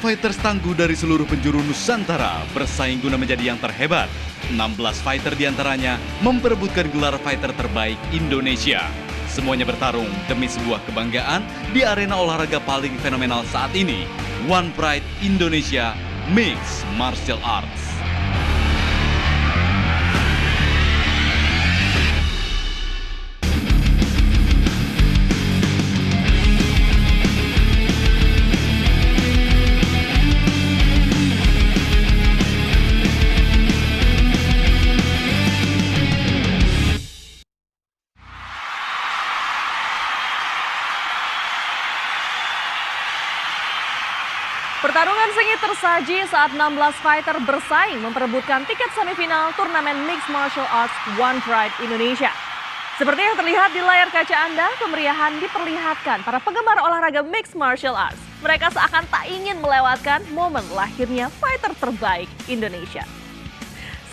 fighters tangguh dari seluruh penjuru Nusantara bersaing guna menjadi yang terhebat. 16 fighter diantaranya memperebutkan gelar fighter terbaik Indonesia. Semuanya bertarung demi sebuah kebanggaan di arena olahraga paling fenomenal saat ini, One Pride Indonesia Mixed Martial Arts. Pertarungan sengit tersaji saat 16 fighter bersaing memperebutkan tiket semifinal turnamen Mixed Martial Arts One Pride Indonesia. Seperti yang terlihat di layar kaca Anda, kemeriahan diperlihatkan para penggemar olahraga Mixed Martial Arts. Mereka seakan tak ingin melewatkan momen lahirnya fighter terbaik Indonesia.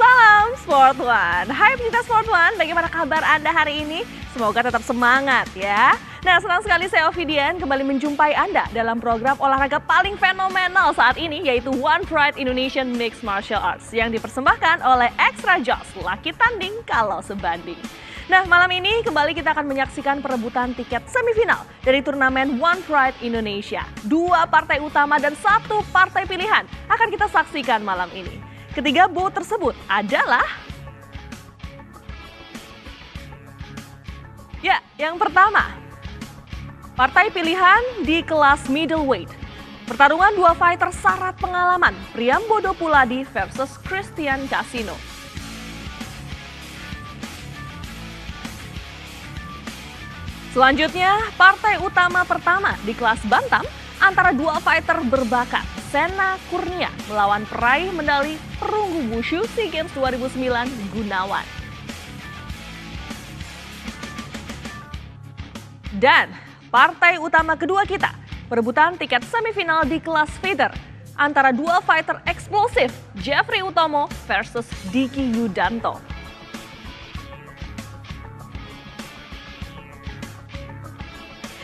Salam Sport One. Hai pecinta Sport One, bagaimana kabar Anda hari ini? Semoga tetap semangat ya. Nah, senang sekali saya Ovidian kembali menjumpai Anda dalam program olahraga paling fenomenal saat ini, yaitu One Pride Indonesian Mixed Martial Arts yang dipersembahkan oleh Extra Joss, laki tanding kalau sebanding. Nah, malam ini kembali kita akan menyaksikan perebutan tiket semifinal dari turnamen One Pride Indonesia. 2 partai utama dan 1 partai pilihan akan kita saksikan malam ini. Ketiga bout tersebut adalah... Ya, yang pertama, partai pilihan di kelas middleweight. Pertarungan 2 fighter syarat pengalaman, Priambodo Puladi versus Christian Casino. Selanjutnya, partai utama pertama di kelas bantam antara 2 fighter berbakat, Sena Kurnia melawan peraih medali perunggu wushu SEA Games 2009 Gunawan. Dan partai utama kedua kita, perebutan tiket semifinal di kelas feather antara 2 fighter eksplosif, Jeffrey Utomo versus Diki Yudanto.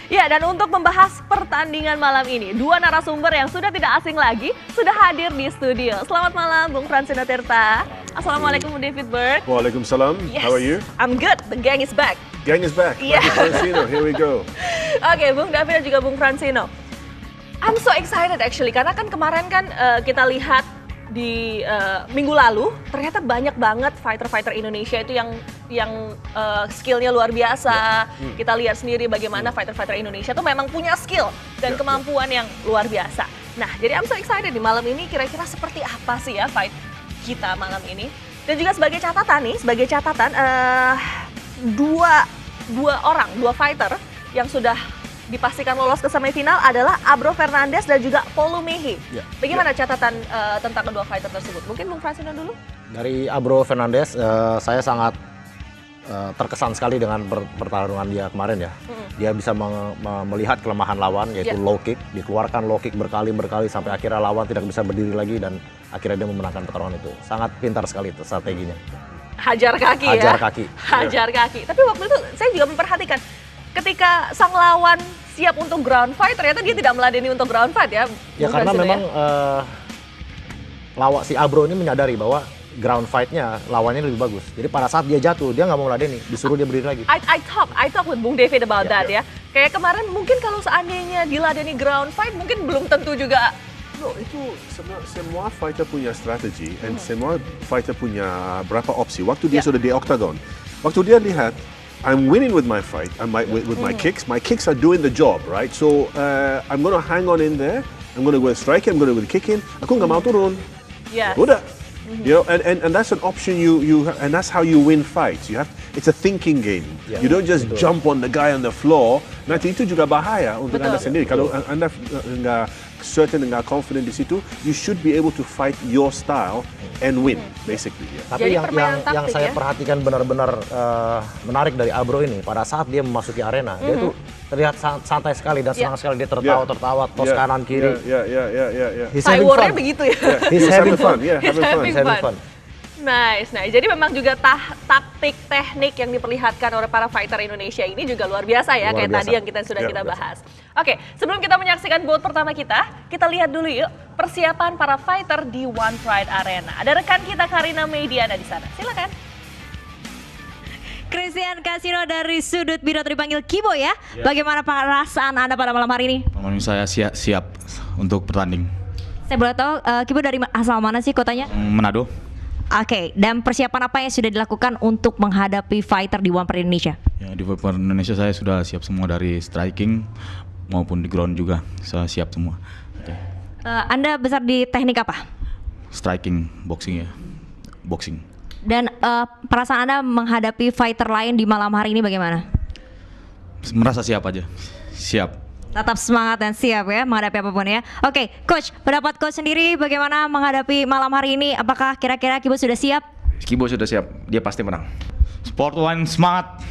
Ya, dan untuk membahas pertandingan malam ini, 2 narasumber yang sudah tidak asing lagi sudah hadir di studio. Selamat malam, Bung Fransino Tirta. Assalamualaikum, Bung David Burke. Waalaikumsalam. Yes. How are you? I'm good. The gang is back. Gang is back. Yeah. Francino, here we go. Oke, Bung David dan juga Bung Fransino. I'm so excited actually, karena kan kemarin kan kita lihat di minggu lalu ternyata banyak banget fighter-fighter Indonesia itu yang skillnya luar biasa. Kita lihat sendiri bagaimana fighter-fighter Indonesia tuh memang punya skill dan kemampuan yang luar biasa. Nah, jadi I'm so excited di malam ini kira-kira seperti apa sih ya fight kita malam ini. Dan juga sebagai catatan dua fighter yang sudah dipastikan lolos ke semifinal adalah Abro Fernandes dan juga Polu Mehi. Bagaimana catatan tentang kedua fighter tersebut? Mungkin Bung Fransino dulu? Dari Abro Fernandes, saya sangat terkesan sekali dengan pertarungan dia kemarin ya. Dia bisa melihat kelemahan lawan, yaitu low kick. Dikeluarkan low kick berkali-berkali sampai akhirnya lawan tidak bisa berdiri lagi dan akhirnya dia memenangkan pertarungan itu. Sangat pintar sekali itu strateginya. Hajar kaki. Hajar kaki. Tapi waktu itu saya juga memperhatikan ketika sang lawan siap untuk ground fight, ternyata dia tidak meladeni untuk ground fight ya. Ya karena memang si Abro ini menyadari bahwa ground fight-nya lawannya lebih bagus. Jadi pada saat dia jatuh, dia nggak mau meladeni, disuruh dia berdiri lagi. I talk with Bung David about that ya. Kayak kemarin mungkin kalau seandainya diladeni ground fight, mungkin belum tentu juga. No, itu semua fighter punya strategi dan semua fighter punya berapa opsi. Waktu dia sudah di octagon, waktu dia lihat I'm winning with my fight, with my kicks are doing the job, right? So I'm gonna hang on in there, I'm gonna go strike, I'm gonna go kick in. Aku nggak mau turun. Udah. You know, and that's an option and that's how you win fights. It's a thinking game. You don't just jump on the guy on the floor. Nanti itu juga bahaya untuk Anda sendiri. Kalau Anda nggak certain and nggak confident di situ, you should be able to fight your style and win, basically. Tapi yang saya perhatikan benar-benar menarik dari Abro ini, pada saat dia memasuki arena, dia tuh terlihat santai sekali dan senang sekali. Dia tertawa-tertawa, tos kanan kiri. Yeah. Cyborgnya begitu ya. He's having fun. Having fun. Nice. Jadi memang juga taktik teknik yang diperlihatkan oleh para fighter Indonesia ini juga luar biasa ya, Luar kayak biasa. tadi yang kita bahas. Oke, sebelum kita menyaksikan bout pertama kita lihat dulu yuk persiapan para fighter di One Pride Arena. Ada rekan kita Karina Mediana di sana. Silakan. Christian Casino dari sudut biru atau dipanggil Kibo ya. Bagaimana perasaan Anda pada malam hari ini? Malam ini saya siap untuk bertanding. Saya boleh tahu Kibo dari asal mana sih kotanya? Manado. Oke, dan persiapan apa yang sudah dilakukan untuk menghadapi fighter di One Pride Indonesia? Ya, di One Indonesia saya sudah siap semua dari striking maupun di ground juga. Saya siap semua. Oke. Anda besar di teknik apa? Striking, boxing ya. Boxing. Dan perasaan Anda menghadapi fighter lain di malam hari ini bagaimana? Merasa siap aja. Siap. Tetap semangat dan siap ya menghadapi apapun ya. Oke, Coach, pendapat Coach sendiri bagaimana menghadapi malam hari ini? Apakah kira-kira Kibo sudah siap? Kibo sudah siap, dia pasti menang. Sport One semangat.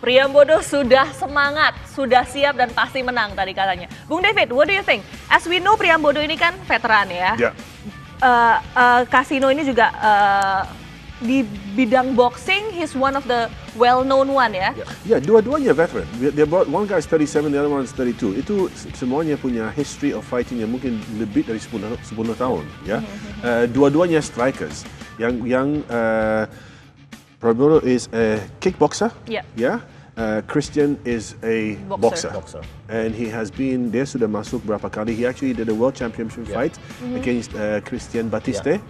Priambodo sudah semangat, sudah siap dan pasti menang tadi katanya. Bung David, what do you think? As we know Priambodo ini kan veteran ya. Yeah. Casino ini juga di bidang boxing, he's one of the well-known one ya. Ya, dua-duanya veteran. One guy is 37, the other one is 32. Itu semuanya punya history of fighting yang mungkin lebih dari 10 tahun. Ya, dua-duanya strikers. Yang Priambodo is a kickboxer. Yeah. Ya. Christian is a boxer. Boxer. And he has been, dia sudah masuk berapa kali. He actually did a world championship fight against Christian Batiste,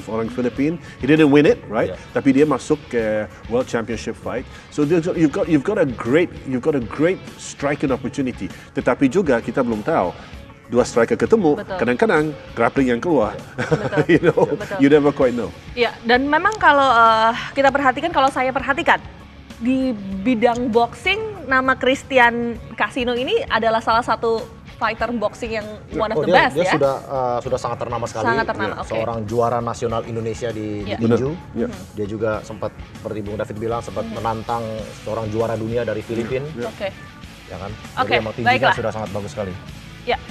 orang Filipin. He didn't win it, right? Yeah. Tapi dia masuk ke world championship fight. So you've got a great striking opportunity. Tetapi juga kita belum tahu. Dua striker ketemu, Betul. kadang-kadang grappling yang keluar. Betul. You never quite know. Ya, dan memang kalau kita perhatikan, kalau saya perhatikan di bidang boxing, nama Christian Casino ini adalah salah satu fighter boxing yang one of the best dia ya. sudah sangat ternama sekali. Sangat ternama, oke. Seorang juara nasional Indonesia di Ya. tinju. Benar, ya. Dia juga sempat seperti Bung David bilang sempat menantang seorang juara dunia dari Filipina, Oke. ya kan? Oke, Jadi emang tinjunya baiklah. sudah sangat bagus sekali. Ya,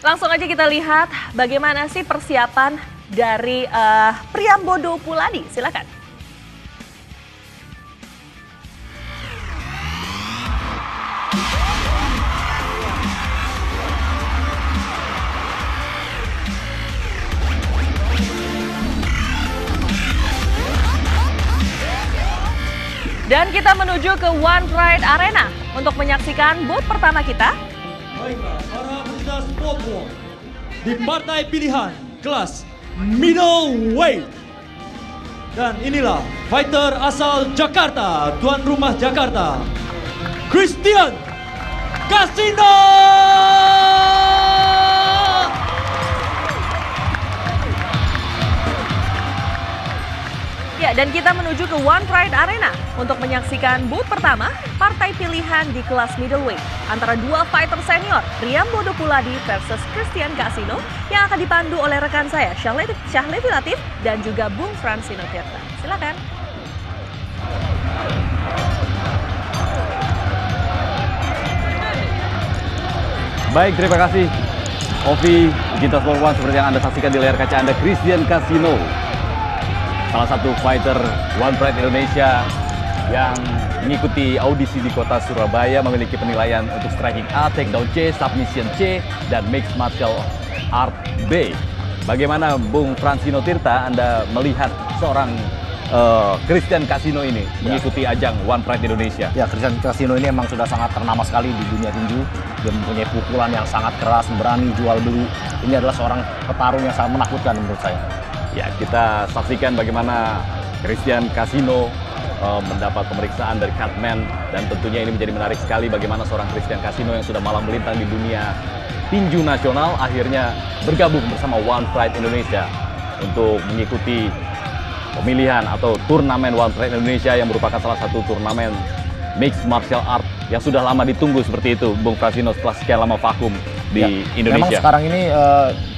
langsung aja kita lihat bagaimana sih persiapan dari Priambodo Puladi. Silakan. Dan kita menuju ke One Pride Arena untuk menyaksikan bout pertama kita. Baiklah, para pecinta sport one di partai pilihan kelas middleweight. Dan inilah fighter asal Jakarta, tuan rumah Jakarta, Christian Casino. Ya, dan kita menuju ke One Pride Arena untuk menyaksikan bout pertama partai pilihan di kelas middleweight antara dua fighter senior, Priambodo Puladi versus Christian Casino yang akan dipandu oleh rekan saya, Syahlevi Latif dan juga Bung Fransino Tirta. Silakan. Baik, terima kasih Ovi, Gintas Sport One. Seperti yang Anda saksikan di layar kaca Anda, Christian Casino, salah satu fighter One Pride Indonesia yang mengikuti audisi di kota Surabaya, memiliki penilaian untuk striking A, takedown C, submission C, dan mixed martial art B. Bagaimana Bung Fransino Tirta, Anda melihat seorang Christian Casino ini mengikuti ajang One Pride Indonesia? Ya, Christian Casino ini emang sudah sangat ternama sekali di dunia tinju. Dia mempunyai pukulan yang sangat keras, berani jual beli. Ini adalah seorang petarung yang sangat menakutkan menurut saya. Ya, kita saksikan bagaimana Christian Casino mendapat pemeriksaan dari Cutman, dan tentunya ini menjadi menarik sekali bagaimana seorang Christian Casino yang sudah malang melintang di dunia tinju nasional akhirnya bergabung bersama One Pride Indonesia untuk mengikuti pemilihan atau turnamen One Pride Indonesia yang merupakan salah satu turnamen mixed martial art yang sudah lama ditunggu seperti itu, Bung Fransino, setelah sekian lama vakum di Indonesia. Memang sekarang ini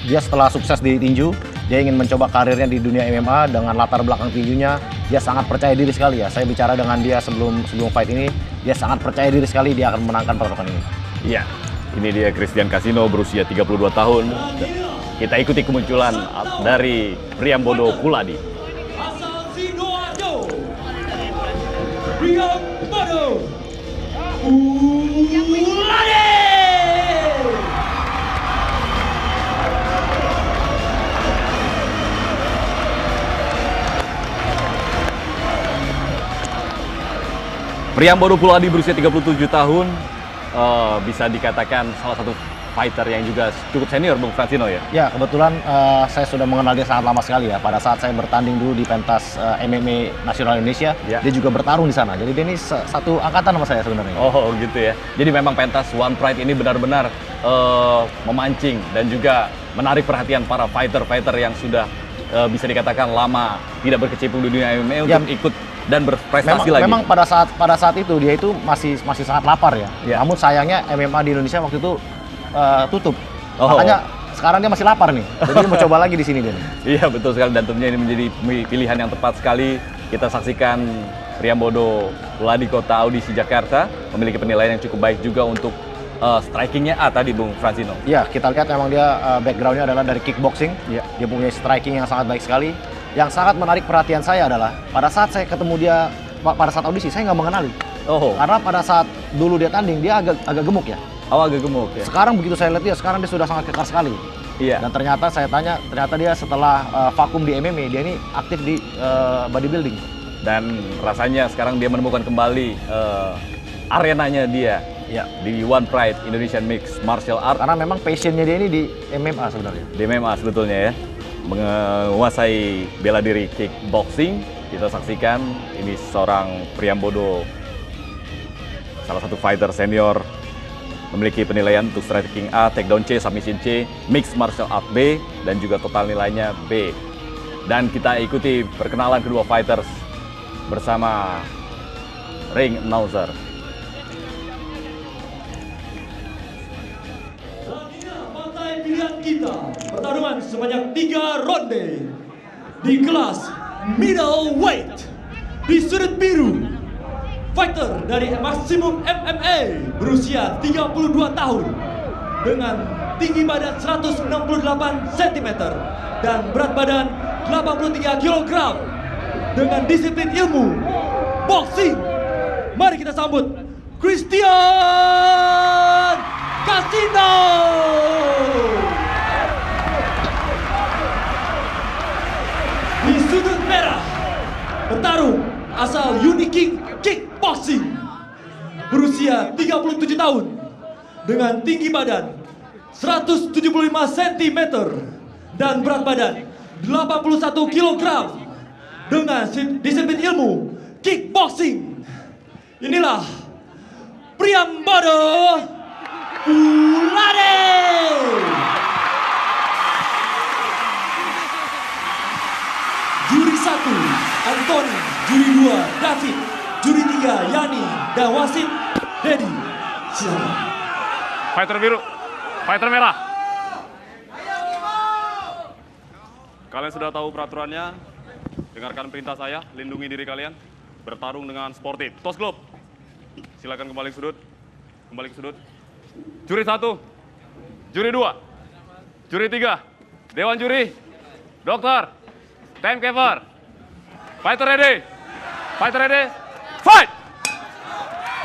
dia setelah sukses di tinju, dia ingin mencoba karirnya di dunia MMA dengan latar belakang tinjunya. Dia sangat percaya diri sekali ya. Saya bicara dengan dia sebelum fight ini, dia sangat percaya diri sekali dia akan memenangkan pertarungan ini. Iya, ini dia Christian Casino berusia 32 tahun. Kita ikuti kemunculan dari Priambodo Puladi. Asal Sidoarjo, Priambodo Puladi. Priambodo Puladi berusia 37 tahun, bisa dikatakan salah satu fighter yang juga cukup senior, Bung Francino ya? Ya, kebetulan saya sudah mengenal dia sangat lama sekali ya. Pada saat saya bertanding dulu di pentas MMA Nasional Indonesia, ya, dia juga bertarung di sana. Jadi dia ini satu angkatan sama saya sebenarnya. Oh gitu ya. Jadi memang pentas One Pride ini benar-benar memancing dan juga menarik perhatian para fighter-fighter yang sudah bisa dikatakan lama tidak berkecimpung di dunia MMA untuk ikut dan berprestasi lagi. Memang pada saat itu dia itu masih sangat lapar ya. Namun sayangnya MMA di Indonesia waktu itu tutup. Makanya sekarang dia masih lapar nih. Jadi dia mau coba lagi di sini dia. Iya betul sekali, dan tentunya ini menjadi pilihan yang tepat sekali. Kita saksikan Priambodo Puladi Kota Audisi Jakarta memiliki penilaian yang cukup baik juga untuk strikingnya tadi Bung Francino. Iya, kita lihat memang dia backgroundnya adalah dari kickboxing. Dia punya striking yang sangat baik sekali. Yang sangat menarik perhatian saya adalah pada saat saya ketemu dia pada saat audisi, saya nggak mengenali. Karena pada saat dulu dia tanding dia agak gemuk ya. Agak gemuk ya. Sekarang begitu saya lihat dia, sekarang dia sudah sangat kekar sekali. Iya. Dan ternyata saya tanya, ternyata dia setelah vakum di MMA, dia ini aktif di bodybuilding. Dan rasanya sekarang dia menemukan kembali arenanya dia di One Pride Indonesian Mixed Martial Art. Karena memang passionnya dia ini di MMA sebenarnya. Di MMA sebetulnya ya. Menguasai bela diri kickboxing. Kita saksikan ini seorang Priambodo, salah satu fighter senior, memiliki penilaian untuk striking A, takedown C, submission C, mixed martial art B, dan juga total nilainya B. Dan kita ikuti perkenalan kedua fighters bersama ring announcer. Partai pilihan kita, pertarungan sebanyak 3 ronde di kelas middleweight. Di sudut biru, fighter dari Maximum MMA berusia 32 tahun dengan tinggi badan 168 cm dan berat badan 83 kg dengan disiplin ilmu boxing. Mari kita sambut Christian Casino. Di sudut merah, bertarung asal Uniking Kickboxing berusia 37 tahun dengan tinggi badan 175 cm dan berat badan 81 kg dengan disiplin ilmu kickboxing. Inilah Priambodo Puladi. Juri 1 Antoni, juri 2 David, juri 3 Yani, dan wasit Dedi. Silakan. Fighter biru, fighter merah. Kalian sudah tahu peraturannya. Dengarkan perintah saya, lindungi diri kalian. Bertarung dengan sportif. Toss glove. Silakan kembali ke sudut. Kembali ke sudut. Juri 1, juri 2, juri 3, dewan juri, dokter, timekeeper. Fighter ready. Fighter ready. Fight!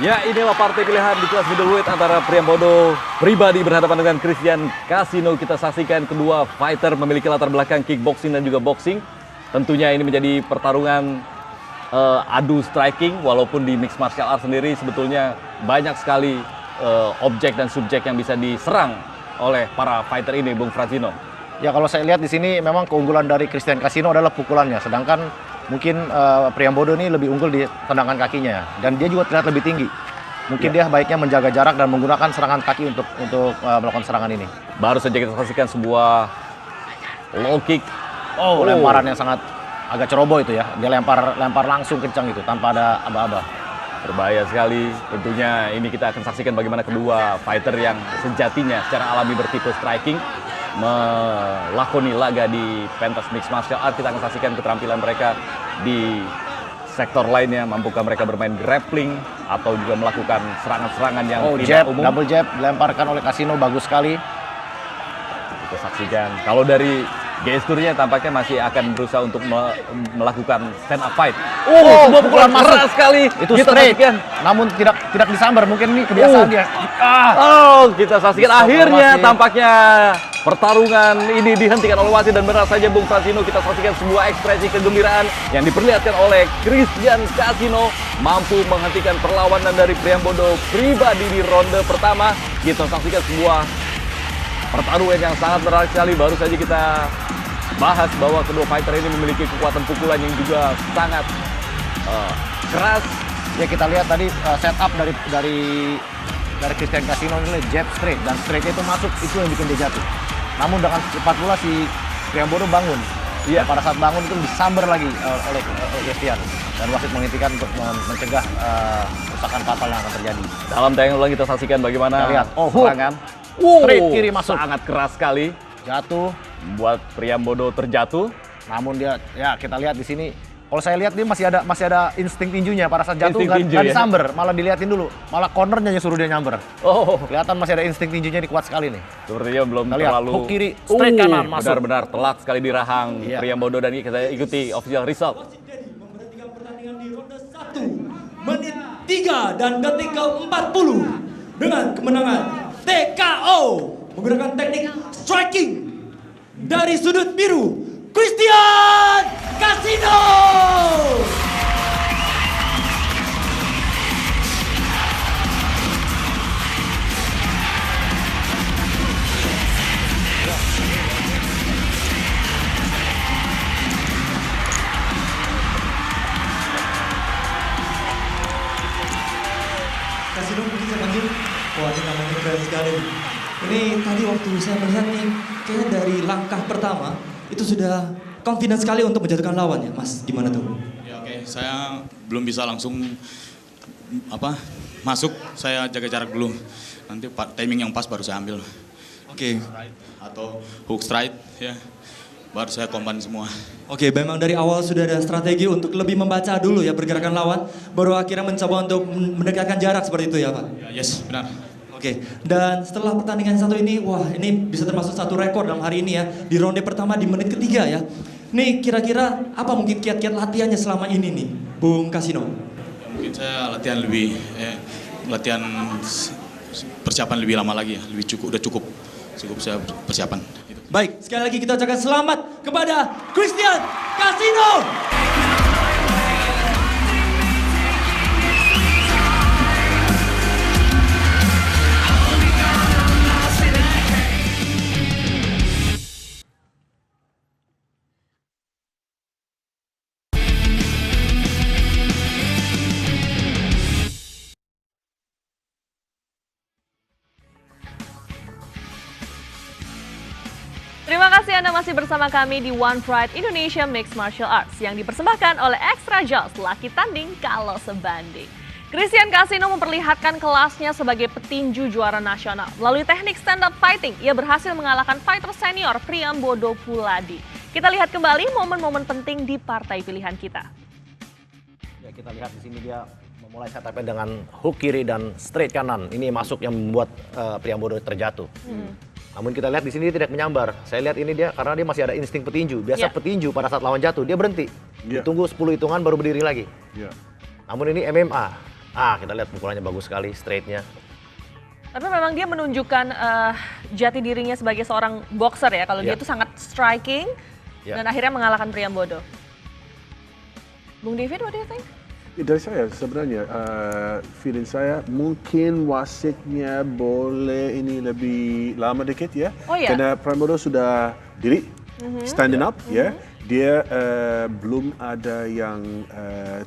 Ya, inilah partai pilihan di kelas middleweight antara Priambodo pribadi berhadapan dengan Christian Casino. Kita saksikan kedua fighter memiliki latar belakang kickboxing dan juga boxing. Tentunya ini menjadi pertarungan adu striking, walaupun di mixed martial art sendiri sebetulnya banyak sekali objek dan subjek yang bisa diserang oleh para fighter ini, Bung Francino. Ya, kalau saya lihat di sini memang keunggulan dari Christian Casino adalah pukulannya, sedangkan mungkin Priambodo ini lebih unggul di tendangan kakinya, dan dia juga terlihat lebih tinggi. Mungkin dia baiknya menjaga jarak dan menggunakan serangan kaki untuk melakukan serangan ini. Baru saja kita saksikan sebuah low kick. Lemparan yang sangat agak ceroboh itu ya. Dia lempar langsung kencang itu tanpa ada aba-aba. Berbahaya sekali. Tentunya ini kita akan saksikan bagaimana kedua fighter yang sejatinya secara alami bertipe striking melakoni laga di pentas mixed martial art. Kita akan saksikan keterampilan mereka di sektor lainnya. Mampukah mereka bermain grappling atau juga melakukan serangan-serangan yang tidak jab, umum. Double jab dilemparkan oleh Casino, bagus sekali. Kita saksikan. Kalau dari gesturnya tampaknya masih akan berusaha untuk melakukan stand up fight. Sebuah pukulan keras sekali. Itu kita straight, saksikan. namun tidak disambar. Mungkin ini kebiasaan dia. Kita saksikan akhirnya tampaknya pertarungan ini dihentikan oleh wasit dan benar saja Bung Sasino, kita saksikan sebuah ekspresi kegembiraan yang diperlihatkan oleh Christian Casino mampu menghentikan perlawanan dari Priambodo pribadi di ronde pertama. Kita saksikan sebuah pertarungan yang sangat menarik sekali. Baru saja kita bahas bahwa kedua fighter ini memiliki kekuatan pukulan yang juga sangat keras. Ya kita lihat tadi setup dari Christian Casino ini jab straight, dan straight itu masuk, itu yang bikin dia jatuh. Namun dengan cepat pula si Priambodo bangun. Iya. Pada saat bangun itu disambar lagi oleh Christian, dan wasit menghentikan untuk mencegah kerusakan fatal yang akan terjadi. Dalam tayangan ulang kita saksikan bagaimana kita lihat serangan straight kiri masuk, sangat keras sekali, jatuh, membuat Priambodo terjatuh. Namun dia, ya kita lihat di sini, kalau saya lihat dia masih ada insting tinjunya. Pada saat jatuh nggak disamber, malah diliatin dulu, malah cornernya yang suruh dia nyamber. Kelihatan masih ada insting tinjunya, ini kuat sekali nih. Sepertinya belum kita lihat, terlalu hook kiri, straight kanan masuk. Benar-benar telak sekali di rahang Priambodo, dan kita ikuti official result. Memberhentikan pertandingan di ronde 1 menit 3 dan detik ke-40 dengan kemenangan TKO menggunakan teknik striking dari sudut biru, Christian Casino. Casino mungkin saya panggil. Wah, ini namanya keren sekali. Ini tadi waktu saya melihat nih, kayaknya dari langkah pertama itu sudah confident sekali untuk menjatuhkan lawan ya, Mas. Gimana tuh? Ya oke, saya belum bisa langsung masuk, saya jaga jarak dulu. Nanti timing yang pas baru saya ambil. Oke. Atau hook strike ya. Baru saya combine semua. Oke, memang dari awal sudah ada strategi untuk lebih membaca dulu ya pergerakan lawan, baru akhirnya mencoba untuk mendekatkan jarak seperti itu ya, Pak? Yes, benar. Oke, dan setelah pertandingan satu ini, wah ini bisa termasuk satu rekor dalam hari ini ya, di ronde pertama di menit ketiga ya. Nih kira-kira apa mungkin kiat-kiat latihannya selama ini nih, Bung Casino? Ya, mungkin saya latihan persiapan lebih lama lagi ya, udah cukup saya persiapan. Baik, sekali lagi kita ucapkan selamat kepada Christian Casino. Terima kasih Anda masih bersama kami di One Pride Indonesia Mixed Martial Arts yang dipersembahkan oleh Extra Jaws, laki tanding kalau sebanding. Christian Casino memperlihatkan kelasnya sebagai petinju juara nasional. Melalui teknik stand-up fighting, ia berhasil mengalahkan fighter senior Priambodo Puladi. Kita lihat kembali momen-momen penting di partai pilihan kita. Ya, kita lihat di sini dia memulai setupnya dengan hook kiri dan straight kanan. Ini masuk yang membuat Priambodo terjatuh. Namun kita lihat di sini dia tidak menyambar. Saya lihat ini dia karena dia masih ada insting petinju. Biasa petinju pada saat lawan jatuh dia berhenti. Ditunggu 10 hitungan baru berdiri lagi. Namun ini MMA. Kita lihat pukulannya bagus sekali, straightnya. Tapi memang dia menunjukkan jati dirinya sebagai seorang boxer ya. Kalau dia itu sangat striking dan akhirnya mengalahkan Priambodo. Bung David, what do you think? Dari saya sebenarnya, feeling saya mungkin wasitnya boleh ini lebih lama dikit ya. Karena Priambodo sudah diri, standing up ya. Dia belum ada yang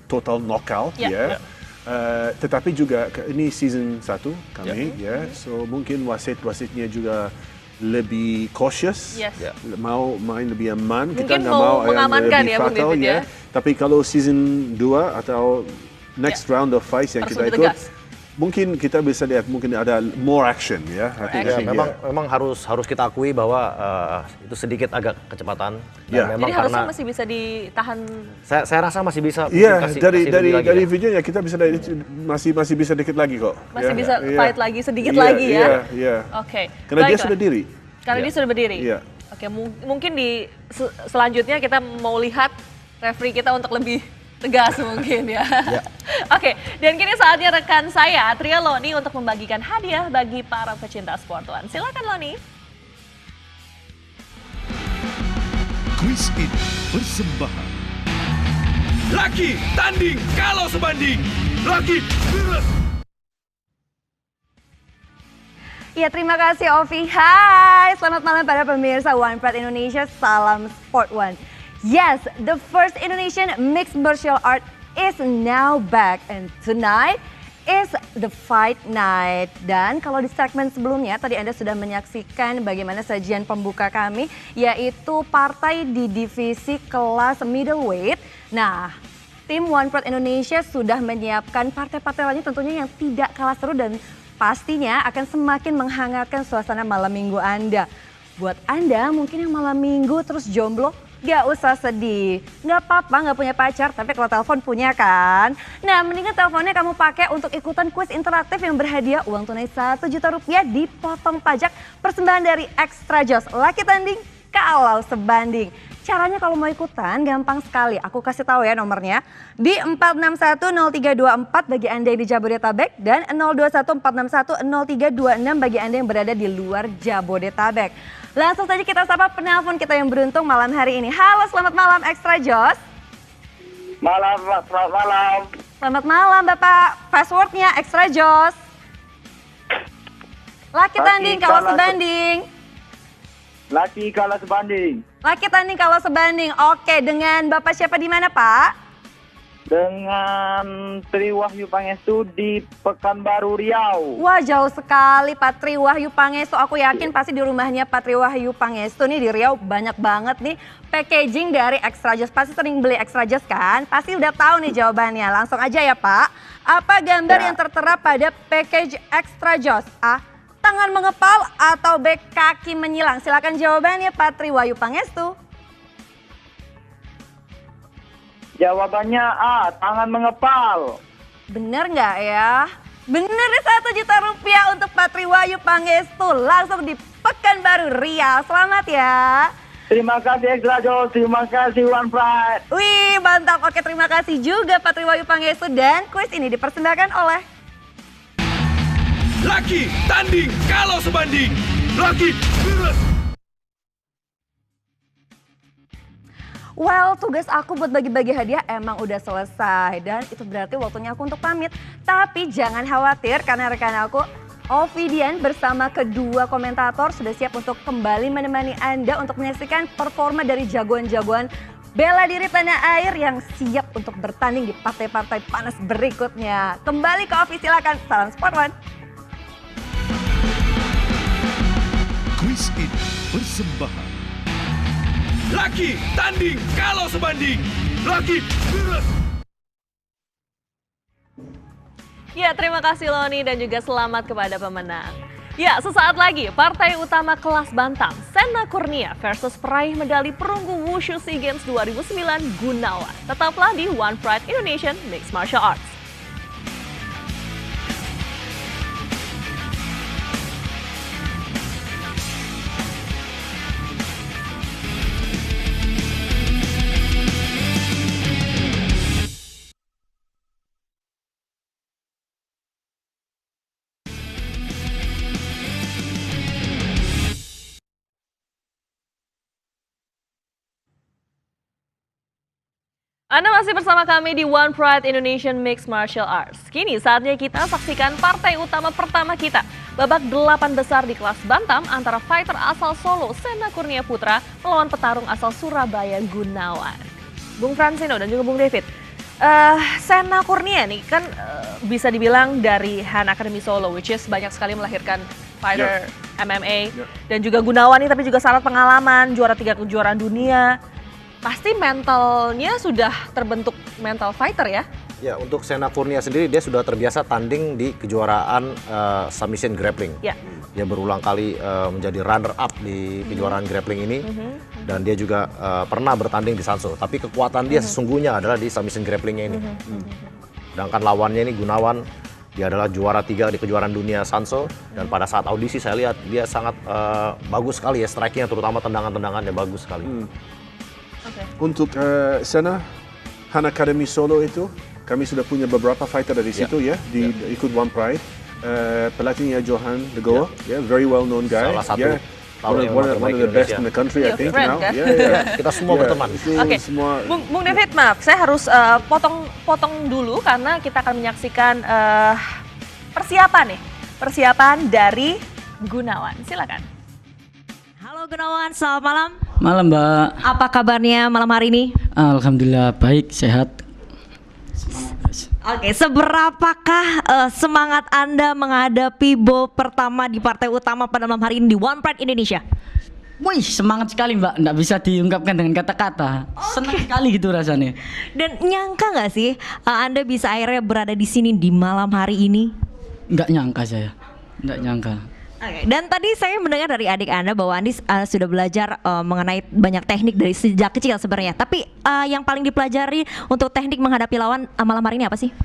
total knockout ya. Tetapi juga ini season 1 kami ya. So mungkin wasitnya juga lebih cautious, mau main lebih aman. Mungkin kita nggak mau mengamankan lebih ya, Bung fatal David, ya. Tapi kalau season 2 atau next round of fights yang kita ikut, mungkin kita bisa lihat mungkin ada more action ya. Memang harus kita akui bahwa itu sedikit agak kecepatan. Dan memang jadi harusnya masih bisa ditahan. Saya rasa masih bisa. Iya, dari videonya kita bisa masih bisa dikit lagi kok. Masih bisa fight lagi sedikit lagi ya. Iya. Oke. Karena dia sudah diri. Karena dia sudah berdiri? Iya. Oke, mungkin di selanjutnya kita mau lihat referee kita untuk lebih tegas mungkin ya. Oke, dan kini saatnya rekan saya, Tria Loni, untuk membagikan hadiah bagi para pecinta Sport One. Silakan Loni. Kuis ini persembahan. Laki tanding kalau sebanding. Laki Ya, terima kasih Ovi. Hai, selamat malam para pemirsa One Pride Indonesia. Salam Sport One. Yes, the first Indonesian mixed martial art is now back and tonight is the fight night. Dan kalau di segmen sebelumnya tadi Anda sudah menyaksikan bagaimana sajian pembuka kami, yaitu partai di divisi kelas middleweight. Nah, tim One Pride Indonesia sudah menyiapkan partai-partai lainnya tentunya yang tidak kalah seru dan pastinya akan semakin menghangatkan suasana malam minggu Anda. Buat Anda mungkin yang malam minggu terus jomblo, gak usah sedih. Gak apa-apa gak punya pacar, tapi kalau telepon punya kan? Nah, mendingan teleponnya kamu pakai untuk ikutan kuis interaktif yang berhadiah uang tunai 1 juta rupiah dipotong pajak, persembahan dari Extra Joss. Laki tanding kalau sebanding. Caranya kalau mau ikutan gampang sekali. Aku kasih tahu ya nomornya. Di 4610324 bagi Anda yang di Jabodetabek dan 0214610326 bagi Anda yang berada di luar Jabodetabek. Langsung saja kita sapa penelpon kita yang beruntung malam hari ini. Halo, selamat malam Extra Joss. Selamat malam. Selamat malam Bapak. Passwordnya Extra Joss. Laki tanding kalau sebanding. Laki kalah sebanding. Laki tanding kalau sebanding. Oke, dengan Bapak siapa di mana, Pak? Dengan Tri Wahyu Pangestu di Pekanbaru Riau. Wah, jauh sekali Pak Tri Wahyu Pangestu. Aku yakin pasti di rumahnya Pak Tri Wahyu Pangestu nih di Riau banyak banget nih packaging dari Extra Joss. Pasti sering beli Extra Joss kan? Pasti udah tahu nih jawabannya. Langsung aja ya, Pak. Apa gambar yang tertera pada package Extra Joss? A, tangan mengepal atau B, kaki menyilang? Silakan jawabannya Pak Tri Wahyu Pangestu. Jawabannya A, tangan mengepal. Bener nggak ya? Bener nih 1 juta rupiah untuk Pak Tri Wahyu Pangestu. Langsung di Pekanbaru Riau. Selamat ya. Terima kasih Extra Joss, terima kasih One Pride. Wih, mantap. Oke, terima kasih juga Pak Tri Wahyu Pangestu. Dan kuis ini dipersembahkan oleh Laki tanding kalau sebanding. Laki Well, tugas aku buat bagi-bagi hadiah emang udah selesai. Dan itu berarti waktunya aku untuk pamit. Tapi jangan khawatir karena rekan aku Ovidian bersama kedua komentator sudah siap untuk kembali menemani Anda untuk menyaksikan performa dari jagoan-jagoan bela diri tanah air yang siap untuk bertanding di partai-partai panas berikutnya. Kembali ke Ovi, silakan. Salam Sport One. Kuis ini persembahan. Laki tanding kalau sebanding. Laki Ya, terima kasih Loni dan juga selamat kepada pemenang. Ya, sesaat lagi partai utama kelas bantam Sena Kurnia versus peraih medali perunggu Wushu SEA Games 2009 Gunawan. Tetaplah di One Pride Indonesian Mixed Martial Arts. Anda masih bersama kami di One Pride Indonesian Mixed Martial Arts. Kini saatnya kita saksikan partai utama pertama kita. Babak 8 besar di kelas bantam antara fighter asal Solo Sena Kurnia Putra melawan petarung asal Surabaya Gunawan. Bung Fransino dan juga Bung David. Sena Kurnia nih kan bisa dibilang dari Han Academy Solo, which is banyak sekali melahirkan fighter MMA. Dan juga Gunawan nih tapi juga syarat pengalaman, juara 3 kejuaraan dunia. Pasti mentalnya sudah terbentuk mental fighter ya? Ya, untuk Sena Kurnia sendiri dia sudah terbiasa tanding di kejuaraan submission grappling. Ya. Dia berulang kali menjadi runner up di kejuaraan grappling ini. Dan dia juga pernah bertanding di Sanso. Tapi kekuatan dia sesungguhnya adalah di submission grapplingnya ini. Sedangkan lawannya ini Gunawan Dia adalah juara 3 di kejuaraan dunia Sanso, dan pada saat audisi saya lihat dia sangat bagus sekali ya, strikingnya terutama tendangan-tendangannya bagus sekali. Untuk Sena, Han Academy Solo itu, kami sudah punya beberapa fighter dari situ ikut One Pride. Pelatihnya Johan De Goa, very well known guy. Salah satu one of the best in the country, I think now. Kan? Kita semua berteman. Oke, Bung David, maaf, saya harus potong dulu karena kita akan menyaksikan persiapan dari Gunawan. Silakan. Halo Gunawan, selamat malam. Malam Mbak. Apa kabarnya malam hari ini? Alhamdulillah baik, sehat. Oke, seberapakah semangat Anda menghadapi bowl pertama di partai utama pada malam hari ini di One Pride Indonesia? Wih, semangat sekali Mbak, nggak bisa diungkapkan dengan kata-kata. Senang sekali gitu rasanya. Dan nyangka nggak sih Anda bisa akhirnya berada di sini di malam hari ini? Nggak nyangka saya, nggak nyangka. Oke, dan tadi saya mendengar dari adik Anda bahwa Andi sudah belajar mengenai banyak teknik dari sejak kecil sebenarnya. Tapi yang paling dipelajari untuk teknik menghadapi lawan malam hari ini apa sih?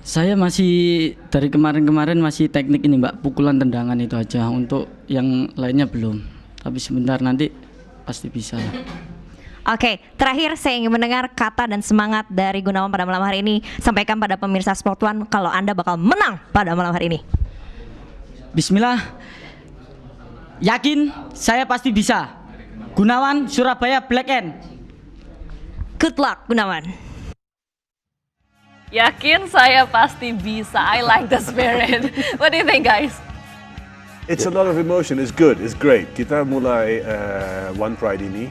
Saya masih dari kemarin-kemarin masih teknik ini Mbak, pukulan tendangan itu aja. Untuk yang lainnya belum. Tapi sebentar nanti pasti bisa. Oke, terakhir saya ingin mendengar kata dan semangat dari Gunawan pada malam hari ini. Sampaikan pada pemirsa Sport One kalau Anda bakal menang pada malam hari ini. Bismillah, yakin saya pasti bisa. Gunawan, Surabaya Black End. Good luck Gunawan. Yakin saya pasti bisa. I like the spirit. What do you think, guys? It's a lot of emotion. It's good. It's great. Kita mulai One Pride ini,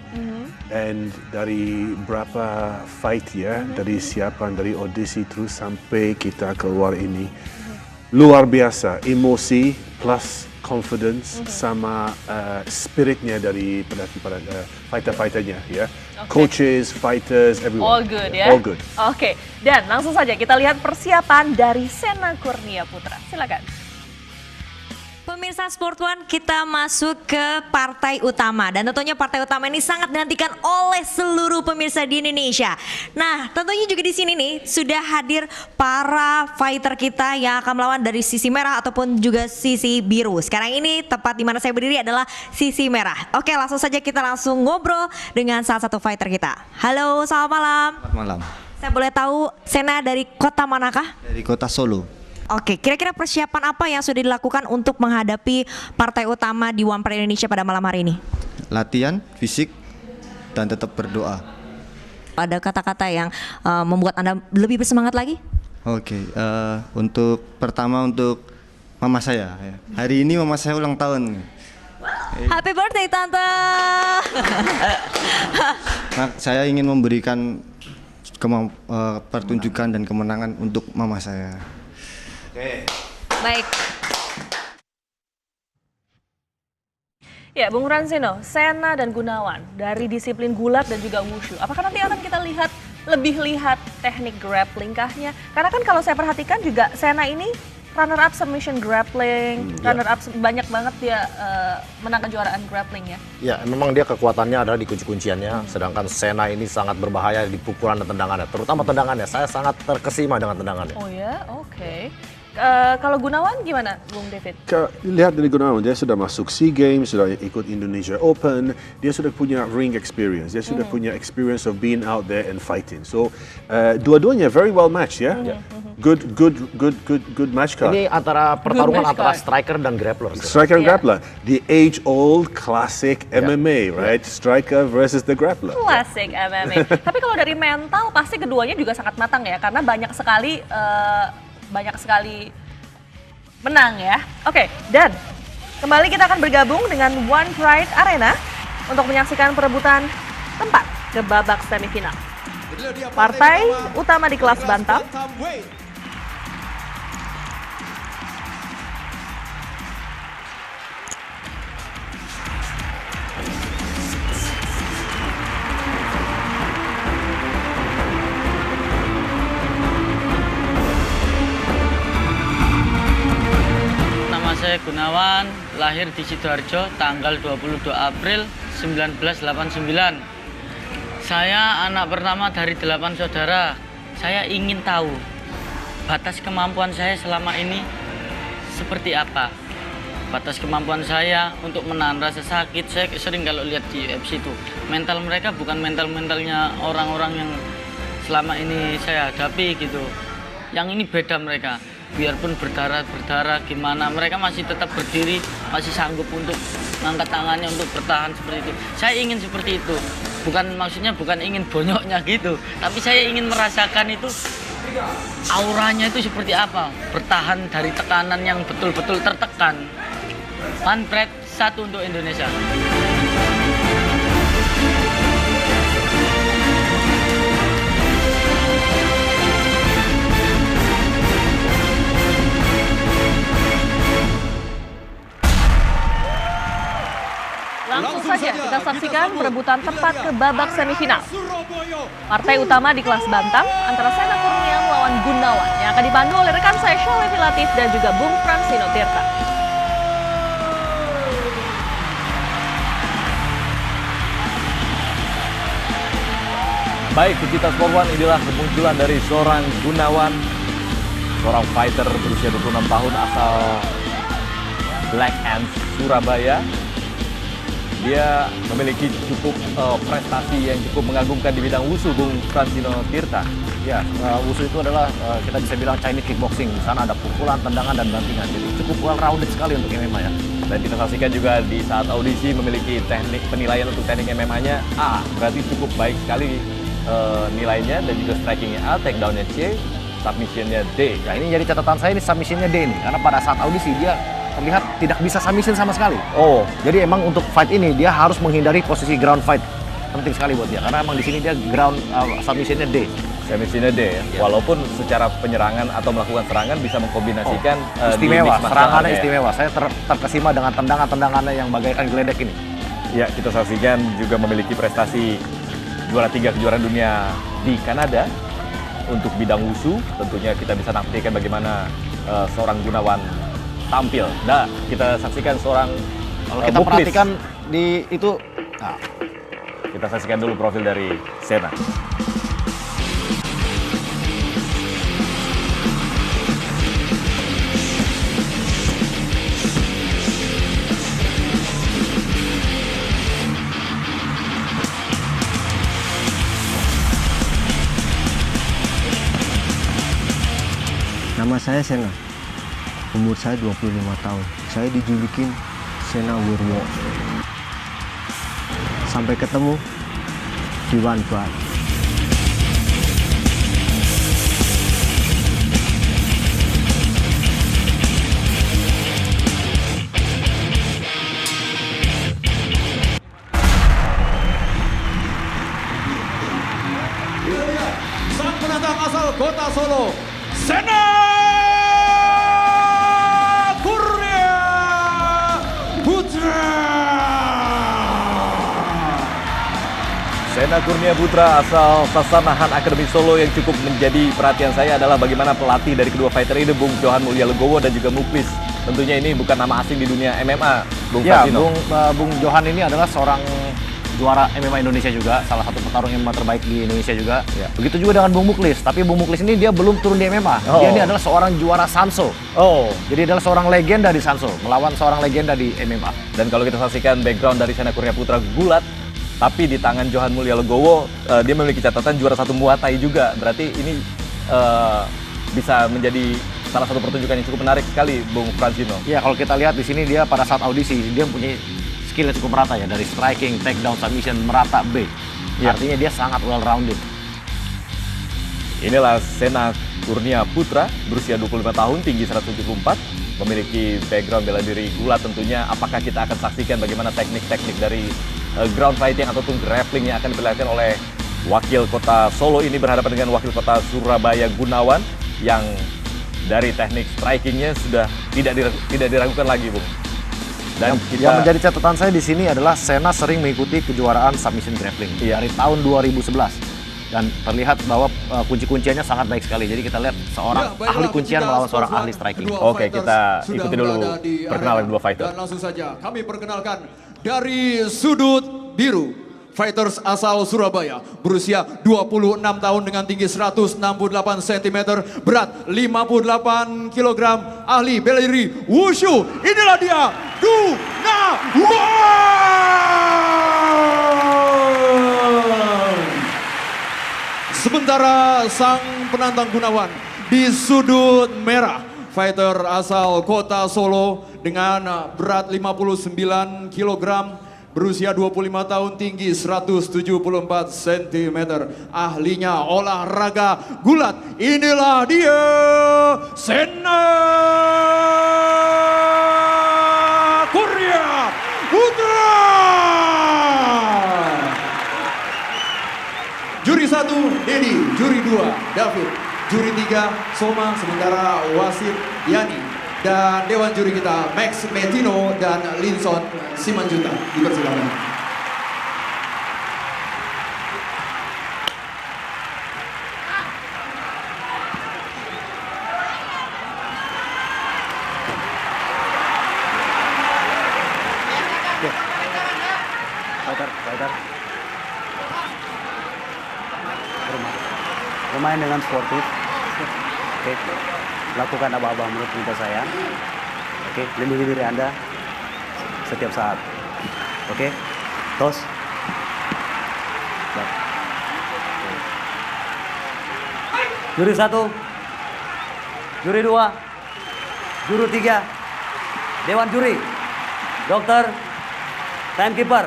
and dari berapa fight dari siapan, dari audisi terus sampai kita keluar ini, luar biasa. Emosi plus confidence sama spiritnya dari fighter-fighternya ya. Coaches, fighters, everyone. All good ya. All good. Oke, dan langsung saja kita lihat persiapan dari Sena Kurnia Putra. Silakan. Pemirsa Sport One, kita masuk ke partai utama. Dan tentunya partai utama ini sangat dinantikan oleh seluruh pemirsa di Indonesia. Nah, tentunya juga di sini nih sudah hadir para fighter kita yang akan melawan dari sisi merah ataupun juga sisi biru. Sekarang ini tempat di mana saya berdiri adalah sisi merah. Oke, langsung saja kita langsung ngobrol dengan salah satu fighter kita. Halo, selamat malam. Selamat malam. Saya boleh tahu Sena dari kota manakah? Dari kota Solo. Oke, kira-kira persiapan apa yang sudah dilakukan untuk menghadapi partai utama di One Pride Indonesia pada malam hari ini? Latihan, fisik, dan tetap berdoa. Ada kata-kata yang membuat Anda lebih bersemangat lagi? Oke, untuk pertama untuk mama saya. Hari ini mama saya ulang tahun. Happy birthday Tante! Nah, saya ingin memberikan pertunjukan dan kemenangan untuk mama saya. Oke. Baik. Ya, Bung Ransino, Sena dan Gunawan dari disiplin gulat dan juga wushu. Apakah nanti akan kita lebih lihat teknik grappling kahnya? Karena kan kalau saya perhatikan juga Sena ini runner up submission grappling, runner up banyak banget dia menang kejuaraan grappling ya. Ya, memang dia kekuatannya adalah di kunci-kunciannya, sedangkan Sena ini sangat berbahaya di pukulan dan tendangannya, terutama tendangannya. Saya sangat terkesima dengan tendangannya. Oh ya, oke. Kalau Gunawan gimana, Bung David? Lihat dari Gunawan, dia sudah masuk SEA Games, sudah ikut Indonesia Open, dia sudah punya ring experience, dia sudah punya experience of being out there and fighting. So dua-duanya very well matched ya. Good match card. Ini antara pertarungan antara striker dan grappler. Striker and grappler, the age-old classic MMA, right? Striker versus the grappler. Classic MMA. Tapi kalau dari mental pasti keduanya juga sangat matang ya, karena banyak sekali menang ya. Oke, dan kembali kita akan bergabung dengan One Pride Arena untuk menyaksikan perebutan tempat ke babak semifinal. Partai utama di kelas bantam. Saya Gunawan, lahir di Sidoarjo tanggal 22 April 1989. Saya anak pertama dari 8 saudara. Saya ingin tahu batas kemampuan saya selama ini seperti apa. Batas kemampuan saya untuk menahan rasa sakit, saya sering kalau lihat di UFC itu, mental mereka bukan mentalnya orang-orang yang selama ini saya hadapi gitu. Yang ini beda mereka, biarpun berdarah gimana, mereka masih tetap berdiri, masih sanggup untuk mengangkat tangannya untuk bertahan seperti itu. Saya ingin seperti itu, maksudnya bukan ingin bonyoknya gitu, tapi saya ingin merasakan itu auranya itu seperti apa, bertahan dari tekanan yang betul-betul tertekan. One Pride, satu untuk Indonesia. Langsung saja kita saksikan perebutan tempat ke babak semifinal. Partai utama di kelas bantam antara Sena Kurnia melawan Gunawan yang akan dipandu oleh rekan saya Sholeh Latif dan juga Bung Fransino Tirta. Baik, Pecinta Sport One, inilah kemunculan dari seorang Gunawan, seorang fighter berusia 26 tahun asal Black Ants, Surabaya. Dia memiliki cukup prestasi yang cukup mengagumkan di bidang wushu, Bung Fransino Tirta. Ya, wushu itu adalah kita bisa bilang Chinese kickboxing. Di sana ada pukulan, tendangan, dan bantingan. Jadi cukup well-rounded sekali untuk MMA ya. Dan kita saksikan juga di saat audisi memiliki teknik penilaian untuk teknik MMA-nya A, berarti cukup baik sekali nilainya, dan juga strikingnya A, takedown-nya C, submission-nya D. Ya, ini jadi catatan saya, ini submission-nya D nih, karena pada saat audisi dia terlihat tidak bisa submission sama sekali. Oh, jadi emang untuk fight ini dia harus menghindari posisi ground fight, penting sekali buat dia, karena emang di sini dia ground submission-nya D. Submission-nya D ya. Walaupun secara penyerangan atau melakukan serangan bisa mengkombinasikan istimewa, serangannya istimewa. Saya terkesima dengan tendangan-tendangannya yang bagaikan geledek ini. Ya, kita saksikan juga memiliki prestasi juara 3 kejuaraan dunia di Kanada untuk bidang wushu. Tentunya kita bisa nantikan bagaimana seorang Gunawan tampil. Nah, kita saksikan seorang kalau kita perhatikan di itu. Nah, kita saksikan dulu profil dari Sena. Nama saya Sena, umur saya 25 tahun. Saya dijulukin Sena Werewolf. Sampai ketemu di One Pride. Sang penantang asal kota Solo, Sena Kurnia Putra. Sena Kurnia Putra asal Sasanahan Akademi Solo. Yang cukup menjadi perhatian saya adalah bagaimana pelatih dari kedua fighter ini, Bung Johan Mulya Legowo dan juga Muklis. Tentunya ini bukan nama asing di dunia MMA, Bung Fransino. Bung Johan ini adalah seorang juara MMA Indonesia juga, salah satu petarung MMA terbaik di Indonesia juga. Ya. Begitu juga dengan Bung Muklis, tapi Bung Muklis ini dia belum turun di MMA. Dia ini adalah seorang juara Sanso. Jadi adalah seorang legenda di Sanso, melawan seorang legenda di MMA. Dan kalau kita saksikan background dari Sena Kurnia Putra, gulat, tapi di tangan Johan Mulya Legowo, dia memiliki catatan juara 1 Muay Thai juga. Berarti ini bisa menjadi salah satu pertunjukan yang cukup menarik sekali, Bung Fransino. Iya, kalau kita lihat di sini dia pada saat audisi, dia punya skill yang cukup merata ya, dari striking, takedown, submission, merata B. Ya. Artinya dia sangat well-rounded. Inilah Sena Kurnia Putra, berusia 25 tahun, tinggi 174, memiliki background bela diri gulat tentunya. Apakah kita akan saksikan bagaimana teknik-teknik dari ground fighting ataupun grappling yang akan diperlihatkan oleh wakil kota Solo ini berhadapan dengan wakil kota Surabaya Gunawan, yang dari teknik strikingnya sudah tidak diragukan lagi, Bung. Dan yang menjadi catatan saya di sini adalah Sena sering mengikuti kejuaraan submission grappling dari tahun 2011, dan terlihat bahwa kunci-kunciannya sangat baik sekali. Jadi kita lihat seorang ahli kuncian melawan seorang ahli striking. Oke, kita ikuti dulu perkenalan dua fighter. Dan langsung saja kami perkenalkan dari sudut biru, fighters asal Surabaya, berusia 26 tahun dengan tinggi 168 cm, berat 58 kg, ahli bela diri wushu. Inilah dia, Gunawan. Sementara sang penantang Gunawan di sudut merah, fighter asal kota Solo dengan berat 59 kg, berusia 25 tahun, tinggi 174 cm, ahlinya olahraga gulat. Inilah dia, Sena Korea Putra. Juri 1 Dedi, juri 2 David, juri 3 Soma, sementara wasit Yani, dan dewan juri kita Max Metino dan Linson Simanjunta. Dipersilakan. Fighter. Bermain dengan sportif. Oke. Lakukan apa-apa menurut perintah saya. Oke, lindungi diri Anda setiap saat. Oke, tos. Juri 1, juri 2, juri 3, dewan juri, dokter, timekeeper,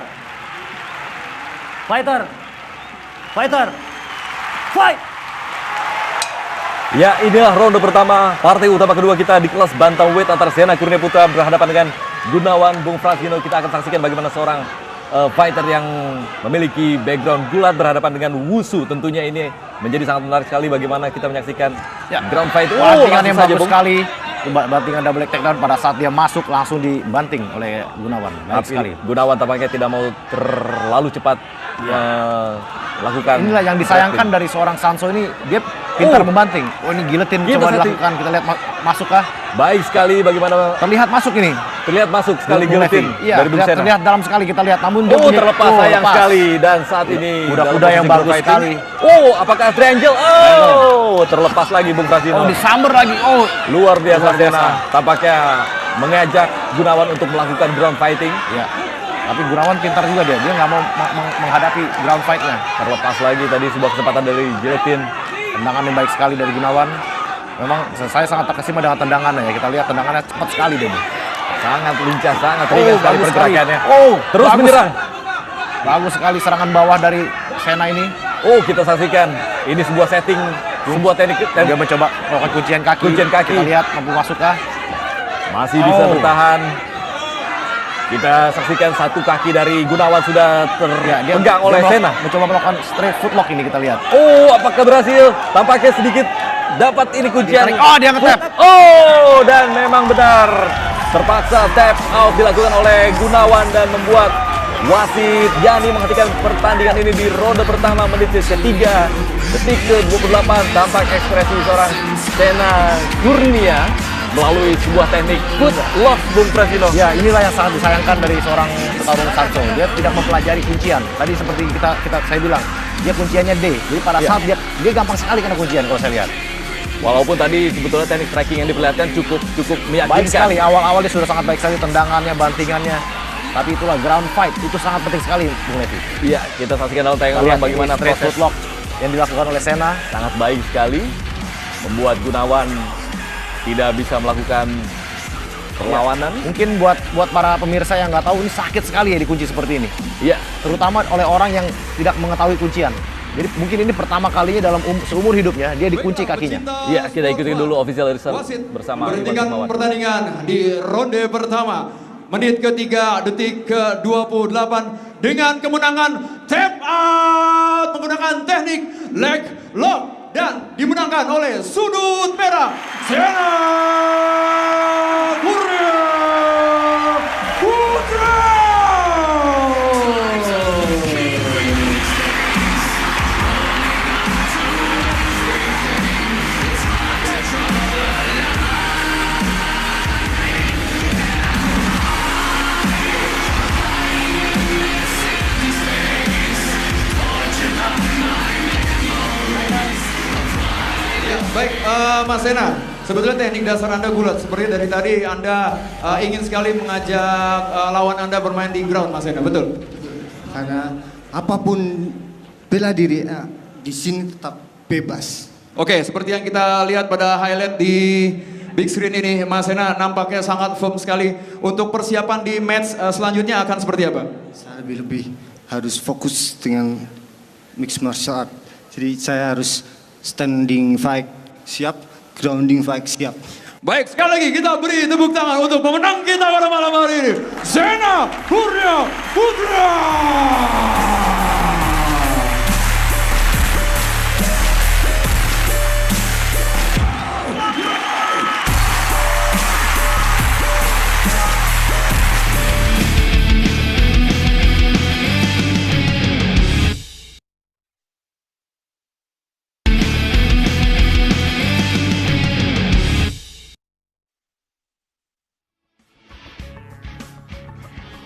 fighter, fight! Ya, inilah ronde pertama partai utama kedua kita di kelas bantamweight antara Sena Kurnia Putra berhadapan dengan Gunawan Bung Fransino. Kita akan saksikan bagaimana seorang fighter yang memiliki background gulat berhadapan dengan wushu. Tentunya ini menjadi sangat menarik sekali bagaimana kita menyaksikan ground fight. Bantingan yang bagus sekali. Bantingan double leg takedown pada saat dia masuk langsung dibanting oleh Gunawan. Baik sekali. Gunawan tampaknya tidak mau terlalu cepat lakukan. Inilah yang disayangkan dari seorang Sanso ini, dia pintar membanting. Oh, ini giletin coba dilakukan. Kita lihat masuk kah? Baik sekali bagaimana terlihat masuk ini. Terlihat masuk sekali giletin dari Bung Sena. Terlihat dalam sekali kita lihat. Namun dia terlepas sayang sekali, dan saat ini kuda-kuda yang bagus sekali. Apakah triangle? Terlepas lagi Bung Fransino. Disamber lagi. Luar biasa Sena. Tampaknya mengajak Gunawan untuk melakukan ground fighting. Ya. Tapi Gunawan pintar juga dia nggak mau menghadapi ground fight-nya. Terlepas lagi tadi sebuah kesempatan dari giletin. Tendangan yang baik sekali dari Gunawan. Memang saya sangat terkesima dengan tendangannya ya. Kita lihat tendangannya cepat sekali dia. Sangat lincah, sangat ringan sekali pergerakannya. Terus bagus. Menyerang. Bagus sekali serangan bawah dari Sena ini. Kita saksikan. Ini sebuah setting, sebuah teknik. Dia mencoba melakukan kuncian kaki. Kita lihat mampu masuk kah? Masih bisa bertahan. Kita saksikan satu kaki dari Gunawan sudah terpegang oleh Sena. Mencoba melakukan straight footlock ini kita lihat. Apakah berhasil? Tampaknya sedikit dapat ini kuncian. Dia nge-tap. Dan memang benar. Terpaksa tap out dilakukan oleh Gunawan dan membuat wasit Yani menghentikan pertandingan ini di ronde pertama menit ketiga, detik ke-28. Tampak ekspresi seorang Sena Kurnia melalui sebuah teknik foot lock Bung Fransino. Ya, inilah yang sangat disayangkan dari seorang petarung Sanso. Dia tidak mempelajari kuncian. Tadi seperti saya bilang, dia kunciannya D. Jadi pada saat dia gampang sekali kena kuncian kalau saya lihat. Walaupun tadi sebetulnya teknik striking yang diperlihatkan cukup meyakinkan. Baik sekali, awal-awal dia sudah sangat baik sekali tendangannya, bantingannya. Tapi itulah ground fight, itu sangat penting sekali Bung Levi. Iya, kita saksikan dalam tayangan bagaimana straight foot lock yang dilakukan oleh Sena. Sangat baik sekali, membuat Gunawan tidak bisa melakukan perlawanan. Mungkin buat para pemirsa yang nggak tahu, ini sakit sekali ya dikunci seperti ini. Iya. Terutama oleh orang yang tidak mengetahui kuncian. Jadi mungkin ini pertama kalinya dalam seumur hidupnya dia dikunci kakinya. Iya, kita ikuti dulu official result bersama Berhentikan pertandingan di ronde pertama. Menit ketiga, detik ke-28 dengan kemenangan tap out menggunakan teknik leg lock dan dimenangkan oleh sudut merah Sena Kurnia Putra. Mas Sena, sebetulnya teknik dasar Anda gulat. Seperti dari tadi Anda ingin sekali mengajak lawan Anda bermain di ground, Mas Sena, betul? Karena apapun bela diri di sini tetap bebas. Oke, seperti yang kita lihat pada highlight di big screen ini, Mas Sena nampaknya sangat firm sekali. Untuk persiapan di match selanjutnya akan seperti apa? Saya lebih harus fokus dengan mixed martial art. Jadi saya harus standing fight siap, grounding fight siap. Baik, sekali lagi kita beri tepuk tangan untuk pemenang kita pada malam hari ini, Sena Kurnia Putra.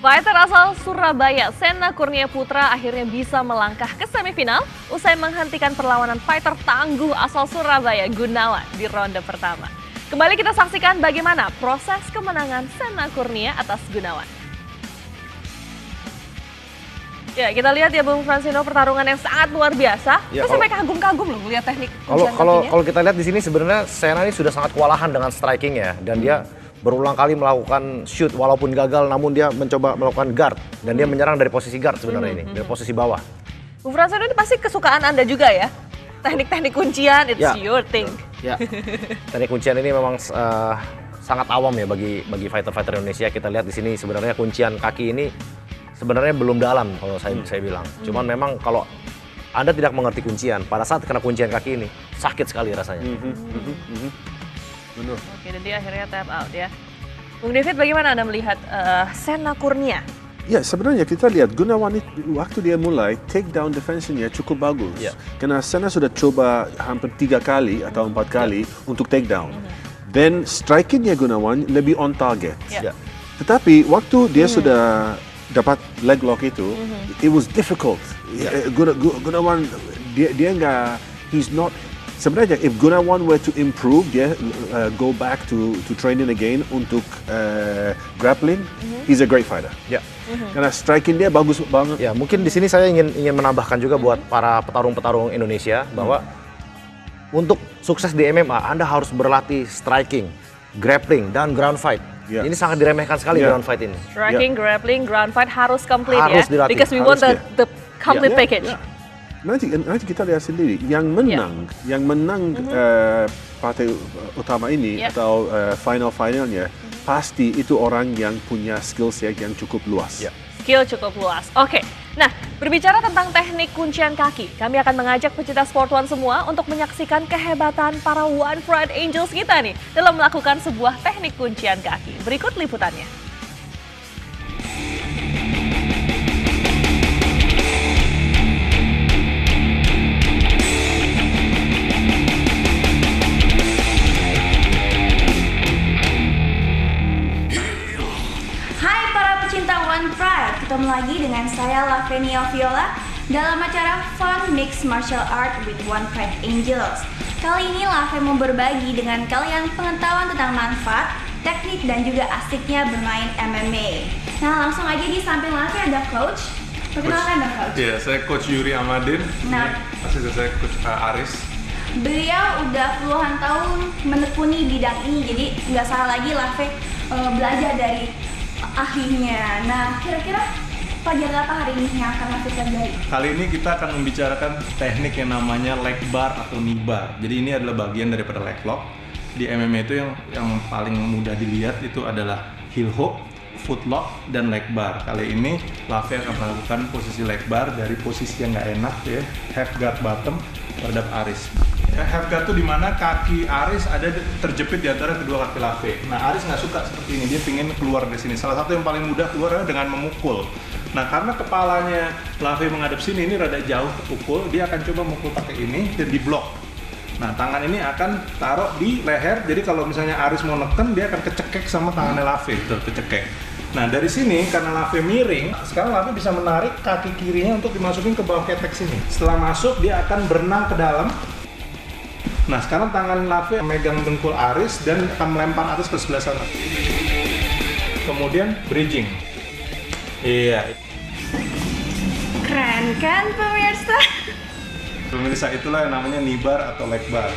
Fighter asal Surabaya, Sena Kurnia Putra akhirnya bisa melangkah ke semifinal usai menghentikan perlawanan fighter tangguh asal Surabaya, Gunawan, di ronde pertama. Kembali kita saksikan bagaimana proses kemenangan Sena Kurnia atas Gunawan. Ya, kita lihat ya Bung Fransino, pertarungan yang sangat luar biasa. Ya, Kita sampai kagum-kagum loh melihat teknik. Kalau kita lihat di sini sebenarnya Sena ini sudah sangat kewalahan dengan strikingnya dan dia berulang kali melakukan shoot walaupun gagal, namun dia mencoba melakukan guard dan dia menyerang dari posisi guard sebenarnya ini, dari posisi bawah. Bung Fransino, ini pasti kesukaan Anda juga ya? Teknik-teknik kuncian, it's your thing. Ya, teknik kuncian ini memang sangat awam ya bagi fighter-fighter Indonesia. Kita lihat di sini sebenarnya kuncian kaki ini sebenarnya belum dalam kalau saya bilang. Cuman memang kalau Anda tidak mengerti kuncian, pada saat kena kuncian kaki ini sakit sekali rasanya. Benar. Oke, dan dia akhirnya tap out ya. Bung David, bagaimana Anda melihat Sena Kurnia? Ya, sebenarnya kita lihat Gunawan waktu dia mulai take down defense-nya cukup bagus. Karena Sena sudah coba hampir 3 kali atau 4 kali untuk take down. Then striking-nya Gunawan lebih on target. Tetapi waktu dia sudah dapat leg lock itu, it was difficult. Gunawan dia nggak, he's not. Sebenarnya if Gunawan were to improve, dia go back to training again untuk grappling, he's a great fighter. Karena striking dia bagus banget. Ya, mungkin di sini saya ingin menambahkan juga buat para petarung-petarung Indonesia bahwa untuk sukses di MMA Anda harus berlatih striking, grappling dan ground fight. Ini sangat diremehkan sekali ground fight ini. Striking, grappling, ground fight harus complete harus ya. Dilatih. Because we want the complete package. Nanti kita lihat sendiri yang menang partai utama ini atau finalnya pasti itu orang yang punya skill set yang cukup luas. Skill cukup luas. Oke. Nah, berbicara tentang teknik kuncian kaki, kami akan mengajak pecinta Sport One semua untuk menyaksikan kehebatan para One Pride Angels kita nih dalam melakukan sebuah teknik kuncian kaki. Berikut liputannya. One Pride, ketemu lagi dengan saya Lavenia Viola dalam acara Fun Mixed Martial Art with One Pride Angels. Kali ini Lave mau berbagi dengan kalian pengetahuan tentang manfaat, teknik dan juga asiknya bermain MMA. Nah, langsung aja di samping Lave ada coach. Perkenalkan dong coach. Iya, saya coach Yuri Amadin. Nah, asisten saya coach Aris. Beliau udah puluhan tahun menekuni bidang ini, jadi nggak salah lagi Lave belajar dari ahlinya. Nah, kira-kira pelajaran apa hari ini yang akan Lave pelajari? Kali ini kita akan membicarakan teknik yang namanya leg bar atau knee bar. Jadi ini adalah bagian daripada leg lock. Di MMA itu yang paling mudah dilihat itu adalah heel hook, foot lock, dan leg bar. Kali ini Lave akan melakukan posisi leg bar dari posisi yang nggak enak ya, half guard bottom terhadap Aris. Half guard itu dimana kaki Aris ada terjepit di antara kedua kaki Lave. Nah, Aris nggak suka seperti ini, dia pingin keluar dari sini. Salah satu yang paling mudah keluar adalah dengan memukul. Nah, karena kepalanya Lave menghadap sini, ini rada jauh terpukul, dia akan coba mukul pakai ini dan diblok. Nah, tangan ini akan taruh di leher, jadi kalau misalnya Aris mau neken, dia akan kecekek sama tangannya Lave, tuh kecekek. Nah, dari sini karena Lave miring, sekarang Lave bisa menarik kaki kirinya untuk dimasukin ke bawah ketek sini. Setelah masuk, dia akan berenang ke dalam. Nah, sekarang tangan Lave megang dengkul Aris dan akan melempar atas ke sebelah sana. Kemudian bridging. Iya. Keren kan pemirsa? Pemirsa, itulah yang namanya knee bar atau leg bar.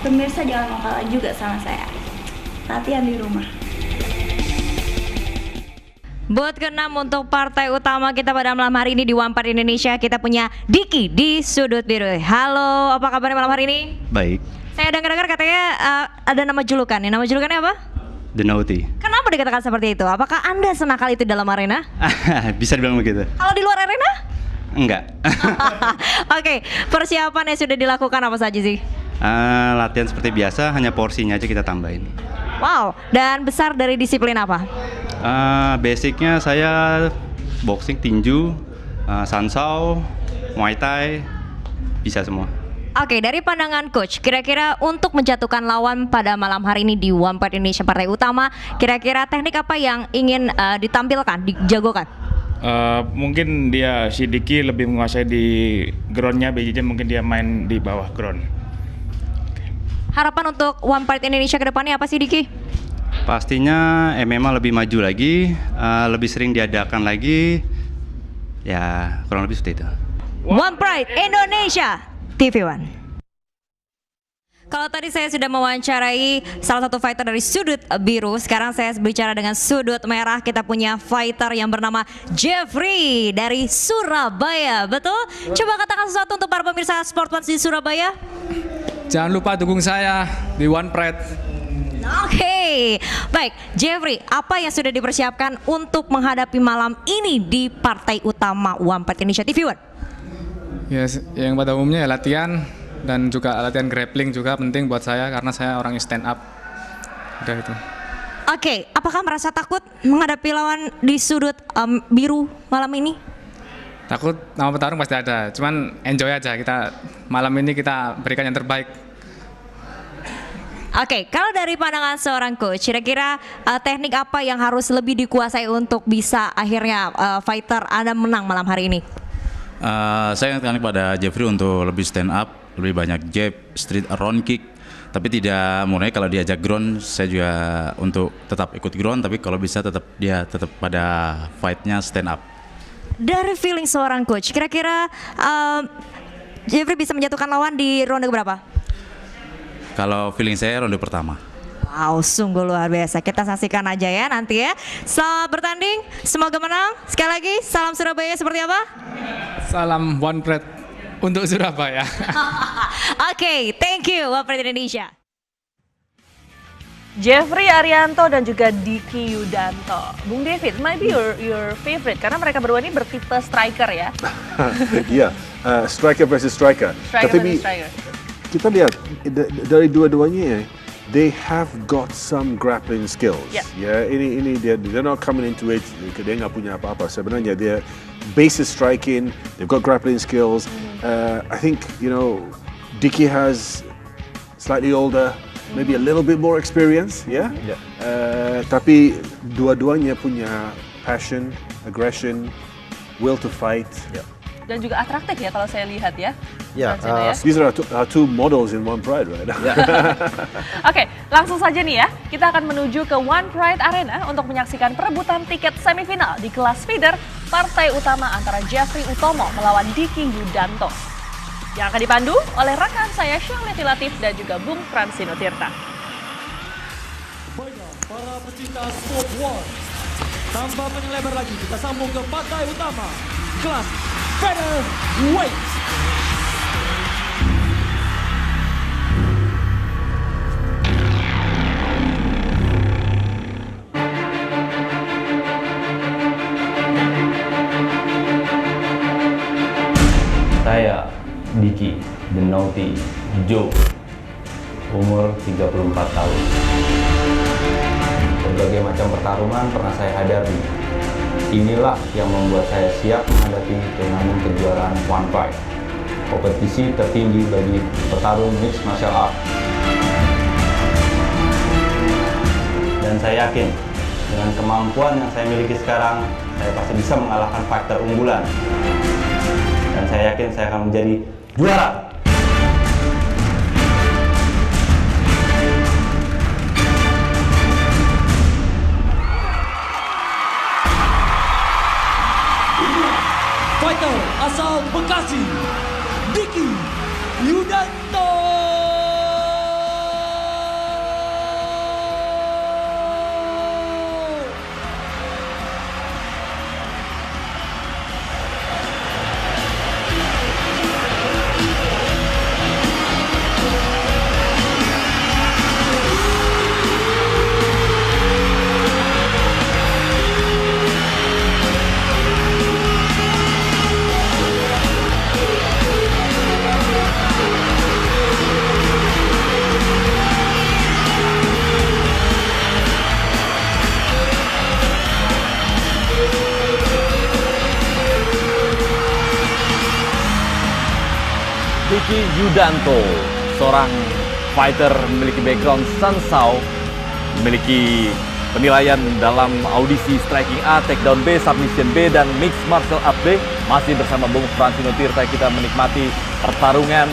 Pemirsa jangan mau kalah juga sama saya. Latihan di rumah. Buat ke-6 untuk partai utama kita pada malam hari ini di One Pride Indonesia, kita punya Diki di sudut biru. Halo, apa kabarnya malam hari ini? Baik. Saya dengar-dengar katanya ada nama julukan. Nama julukannya apa? The Naughty. Kenapa dikatakan seperti itu? Apakah Anda senakal itu dalam arena? Bisa dibilang begitu. Kalau di luar arena? Enggak. Oke, persiapan yang sudah dilakukan apa saja sih? Latihan seperti biasa, hanya porsinya aja kita tambahin. Wow, dan besar dari disiplin apa? Basicnya saya boxing, tinju, sansao, muay thai, bisa semua. Oke, dari pandangan coach, kira-kira untuk menjatuhkan lawan pada malam hari ini di One Pride Indonesia partai utama, kira-kira teknik apa yang ingin ditampilkan, dijagokan? Mungkin si Diki lebih menguasai di groundnya, BJJ mungkin dia main di bawah ground. Harapan untuk One Pride Indonesia ke depannya apa sih, Diki? Pastinya MMA lebih maju lagi, lebih sering diadakan lagi, ya kurang lebih seperti itu. One Pride Indonesia TV One. Kalau tadi saya sudah mewawancarai salah satu fighter dari sudut biru, sekarang saya bicara dengan sudut merah. Kita punya fighter yang bernama Jeffrey dari Surabaya, betul? Coba katakan sesuatu untuk para pemirsa Sport One di Surabaya. Jangan lupa dukung saya di One Pride. Oke, baik Jeffrey, apa yang sudah dipersiapkan untuk menghadapi malam ini di partai utama One Pride Indonesia TV One? Ya, yang pada umumnya ya latihan dan juga latihan grappling juga penting buat saya karena saya orang stand up. Udah itu. Oke, apakah merasa takut menghadapi lawan di sudut biru malam ini? Takut, nama petarung pasti ada, cuman enjoy aja, kita malam ini kita berikan yang terbaik. Oke, kalau dari pandangan seorang coach, kira-kira teknik apa yang harus lebih dikuasai untuk bisa akhirnya fighter Anda menang malam hari ini? Saya ingatkan kepada Jeffrey untuk lebih stand up, lebih banyak jab, street round kick, tapi tidak murni kalau diajak ground, saya juga untuk tetap ikut ground, tapi kalau bisa tetap pada fightnya stand up. Dari feeling seorang coach, kira-kira Jeffrey bisa menjatuhkan lawan di ronde berapa? Kalau feeling saya ronde pertama. Wow, sungguh luar biasa. Kita saksikan aja ya nanti ya. Selamat bertanding, semoga menang. Sekali lagi, salam Surabaya seperti apa? Salam One Pride untuk Surabaya. Oke, thank you One Pride Indonesia. Jeffrey Arianto dan juga Diki Yudanto. Bung David, might be your favorite karena mereka berdua ini bertipe striker ya. Iya, striker versus striker. Striker versus striker. Kita lihat dari dua-duanya, they have got some grappling skills. Ya, ini they're not coming into it. Dia nggak punya apa-apa. Sebenarnya dia basis striking, they've got grappling skills. I think Diki has slightly older. Maybe a little bit more experience, ya. Tapi dua-duanya punya passion, aggression, will to fight. Dan juga atraktif ya kalau saya lihat ya. These are our two models in One Pride, right? Oke, langsung saja nih ya. Kita akan menuju ke One Pride Arena untuk menyaksikan perebutan tiket semifinal di kelas feeder partai utama antara Jeffrey Utomo melawan Diki Yudanto. Yang akan dipandu oleh rekan saya Syahliati Latif dan juga Bung Fransino Tirta. Baiklah, para pecinta Sport One, tanpa panjang lebar lagi kita sambung ke partai utama kelas featherweight. Saya Diki, The Naughty Joe, umur 34 tahun. Berbagai macam pertarungan pernah saya hadapi. Inilah yang membuat saya siap menghadapi turnamen kejuaraan One Pride, kompetisi tertinggi bagi petarung mixed martial art. saya yakin dengan kemampuan yang saya miliki sekarang, saya pasti bisa mengalahkan fighter unggulan. Dan saya yakin saya akan menjadi juara. Fighter asal Bekasi, Diki Yudanto. Diki Yudanto, seorang fighter memiliki background Sansao, memiliki penilaian dalam audisi striking A, takedown B, submission B, dan mixed martial art B. Masih bersama Bung Fransino Tirta, kita menikmati pertarungan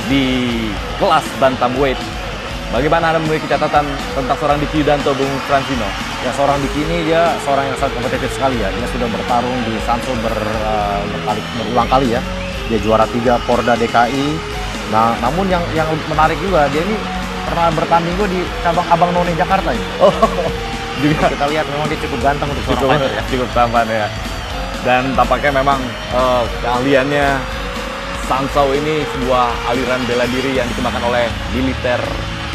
di kelas bantamweight. Bagaimana Anda memiliki catatan tentang seorang Diki Yudanto, Bung Fransino? Ya, seorang Diki ini dia seorang yang sangat kompetitif sekali ya. Dia sudah bertarung di Sanso berulang kali ya. Dia juara 3 Porda DKI. Nah, namun yang menarik juga, dia ini pernah bertanding di cabang Abang None Jakarta ya. Oh, juga kita lihat memang dia cukup ganteng untuk seorang fighter ya. Cukup tampan ya. Dan tampaknya memang keahliannya Sansao ini sebuah aliran bela diri yang dikembangkan oleh militer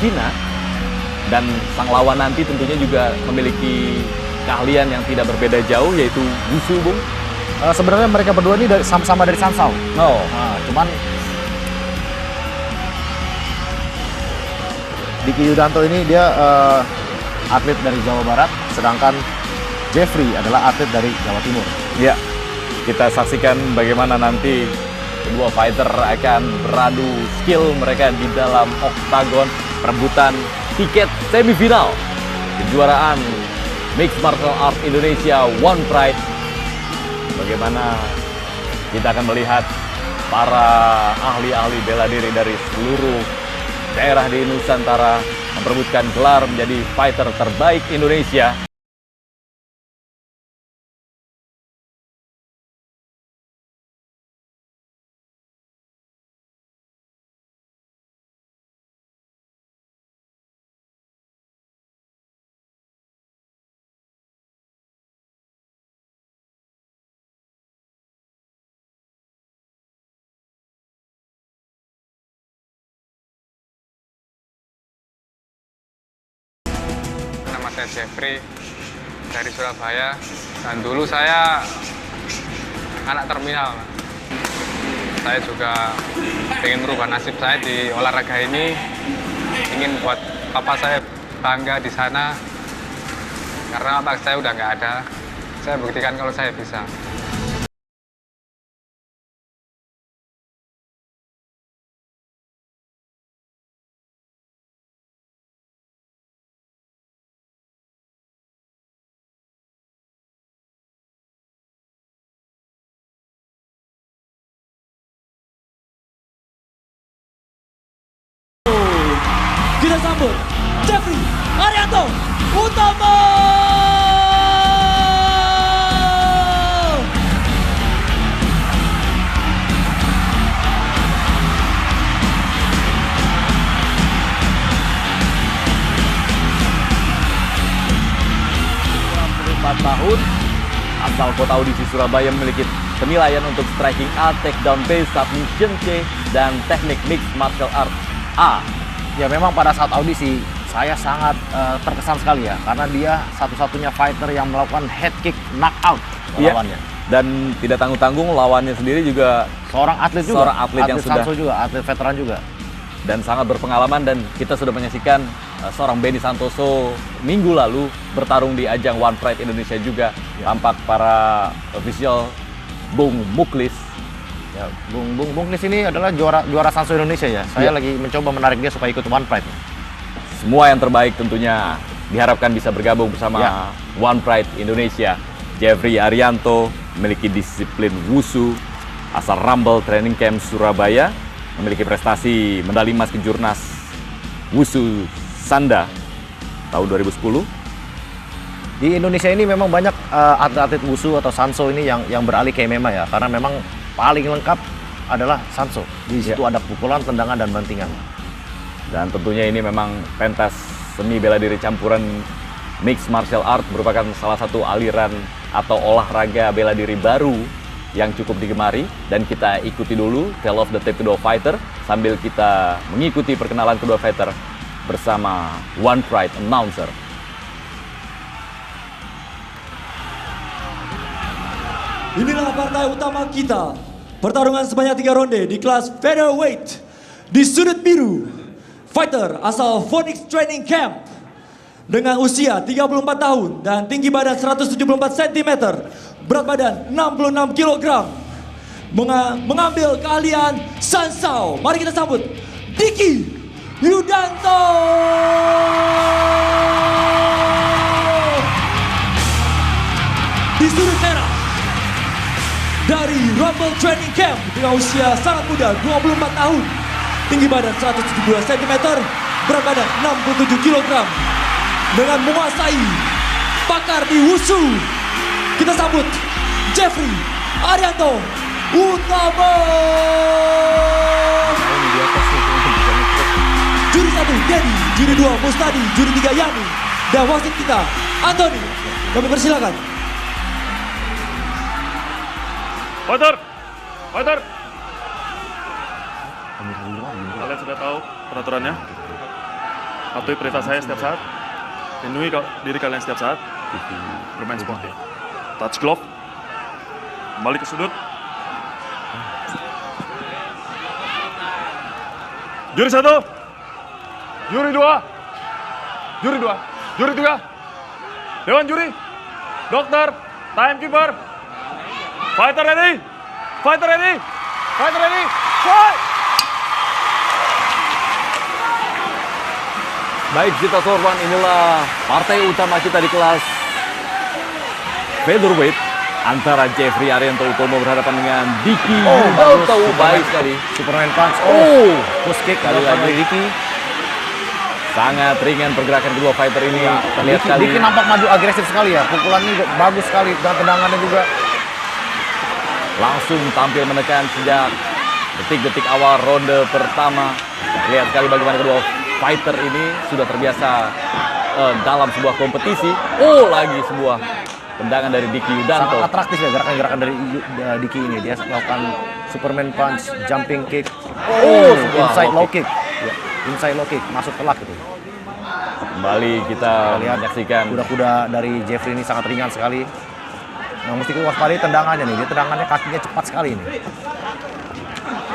Cina. Dan sang lawan nanti tentunya juga memiliki keahlian yang tidak berbeda jauh, yaitu Wushu, Bung. Sebenarnya mereka berdua ini sama-sama dari Sansao. Oh, cuman Diki Yudanto ini dia atlet dari Jawa Barat, sedangkan Jeffrey adalah atlet dari Jawa Timur. Ya, kita saksikan bagaimana nanti kedua fighter akan beradu skill mereka di dalam oktagon perebutan tiket semifinal kejuaraan Mixed Martial Arts Indonesia One Pride. Bagaimana kita akan melihat para ahli-ahli bela diri dari seluruh daerah di Nusantara memperebutkan gelar menjadi fighter terbaik Indonesia. Saya Jeffrey dari Surabaya, dan dulu saya anak terminal. Saya juga ingin merubah nasib saya di olahraga ini, ingin buat papa saya bangga di sana, karena papa saya udah nggak ada. Saya buktikan kalau saya bisa. Kita sambut Jeffrey Arianto Utama. Tahun, asal kota audisi Surabaya, memiliki penilaian untuk striking A, takedown B, submission C, dan teknik mixed martial art A. Ya, memang pada saat audisi saya sangat terkesan sekali ya, karena dia satu-satunya fighter yang melakukan head kick knockout lawannya. Dan tidak tanggung-tanggung, lawannya sendiri juga seorang atlet juga, seorang atlet yang sudah juga, atlet veteran juga, dan sangat berpengalaman. Dan kita sudah menyaksikan seorang Benny Santoso minggu lalu bertarung di ajang One Pride Indonesia juga. Tampak para official Bung Muklis. Ya, Bung Muklis ini adalah juara Sanso Indonesia ya. Saya lagi mencoba menarik dia supaya ikut One Pride. Semua yang terbaik tentunya diharapkan bisa bergabung bersama One Pride Indonesia. Jeffrey Arianto memiliki disiplin Wushu, asal Rumble Training Camp Surabaya, memiliki prestasi medali emas Kejurnas Wushu Sanda tahun 2010. Di Indonesia ini memang banyak atlet-atlet Wushu atau Sanso ini yang beralih ke MMA ya, karena memang paling lengkap adalah Sanso. Di situ ada pukulan, tendangan, dan bantingan. Dan tentunya ini memang pentas seni bela diri campuran mixed martial art merupakan salah satu aliran atau olahraga bela diri baru yang cukup digemari, dan kita ikuti dulu tale of the tape kedua fighter sambil kita mengikuti perkenalan kedua fighter bersama One Pride announcer. Inilah partai utama kita. Pertarungan sebanyak 3 ronde di kelas featherweight. Di sudut biru, fighter asal Phoenix Training Camp dengan usia 34 tahun dan tinggi badan 174 cm, berat badan 66 kg. Mengambil keahlian Sansao. Mari kita sambut Diki Yudanto. Di sudut merah, dari Rumble Training Camp dengan usia sangat muda, 24 tahun, tinggi badan 172 cm, berat badan 67 kg, dengan menguasai pakar di Wushu. Kita sambut Jeffrey Arianto Utama. Juri 1 Dedi, juri 2 Mustadi, juri 3 Yani, dan wasit kita Anthony. Kami persilakan. Fighter! Fighter! Kalian sudah tahu peraturannya? Patuhi perintah saya setiap saat. Lindungi diri kalian setiap saat. Bermain sportif. Touch glove. Kembali ke sudut. Juri 1. Juri 2. Juri 2. Juri 3. Dewan juri. Dokter. Timekeeper. Fighter ready! Fighter ready! Fighter ready! Fight! Baik, Zita Sorban, inilah partai utama kita di kelas featherweight antara Jeffrey Arianto Utomo berhadapan dengan Diki Yudanto. Baik sekali. Superman punch. Push kick kali lagi Diki. Sangat ringan pergerakan kedua fighter ini. Terlihat sekali. Diki nampak maju agresif sekali ya. Pukulannya bagus sekali dan tendangannya juga. Langsung tampil menekan sejak detik-detik awal ronde pertama. Lihat sekali bagaimana kedua fighter ini sudah terbiasa dalam sebuah kompetisi. Lagi sebuah tendangan dari Diki Yudanto. Sangat atraktif ya gerakan-gerakan dari Diki ini. Dia melakukan Superman punch, jumping kick, inside low kick. Ya, inside low kick, masuk telak gitu. Kembali kita lihat menyaksikan kuda-kuda dari Jeffrey ini sangat ringan sekali. Yang mesti waspadai tendangannya nih, dia tendangannya kakinya cepat sekali ini.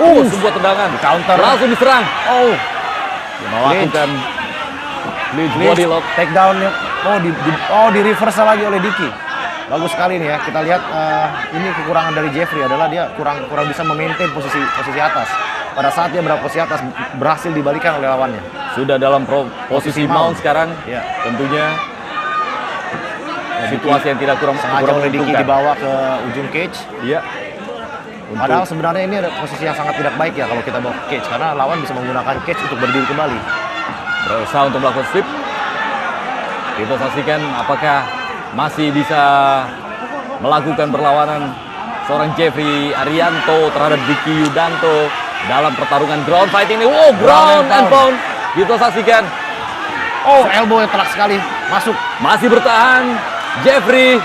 Sebuah tendangan, counter, langsung diserang. Melakukan lead body lock, take down-nya. Di reversal lagi oleh Diki. Bagus sekali nih ya. Kita lihat ini kekurangan dari Jeffrey adalah dia kurang bisa memaintain posisi atas. Pada saat dia posisi atas berhasil dibalikan oleh lawannya. Sudah dalam posisi mount sekarang, ya tentunya. Situasi yang tidak kurang oleh Diki dibawa ke ujung cage. Iya. Padahal sebenarnya ini ada posisi yang sangat tidak baik ya kalau kita bawa ke cage karena lawan bisa menggunakan cage untuk berdiri kembali. Berusaha untuk melakukan slip. Kita saksikan apakah masih bisa melakukan perlawanan seorang Jeffrey Arianto terhadap Diki Yudanto dalam pertarungan ground fight ini. Ground and pound. Kita saksikan. Elbow yang telak sekali masuk. Masih bertahan. Jeffrey,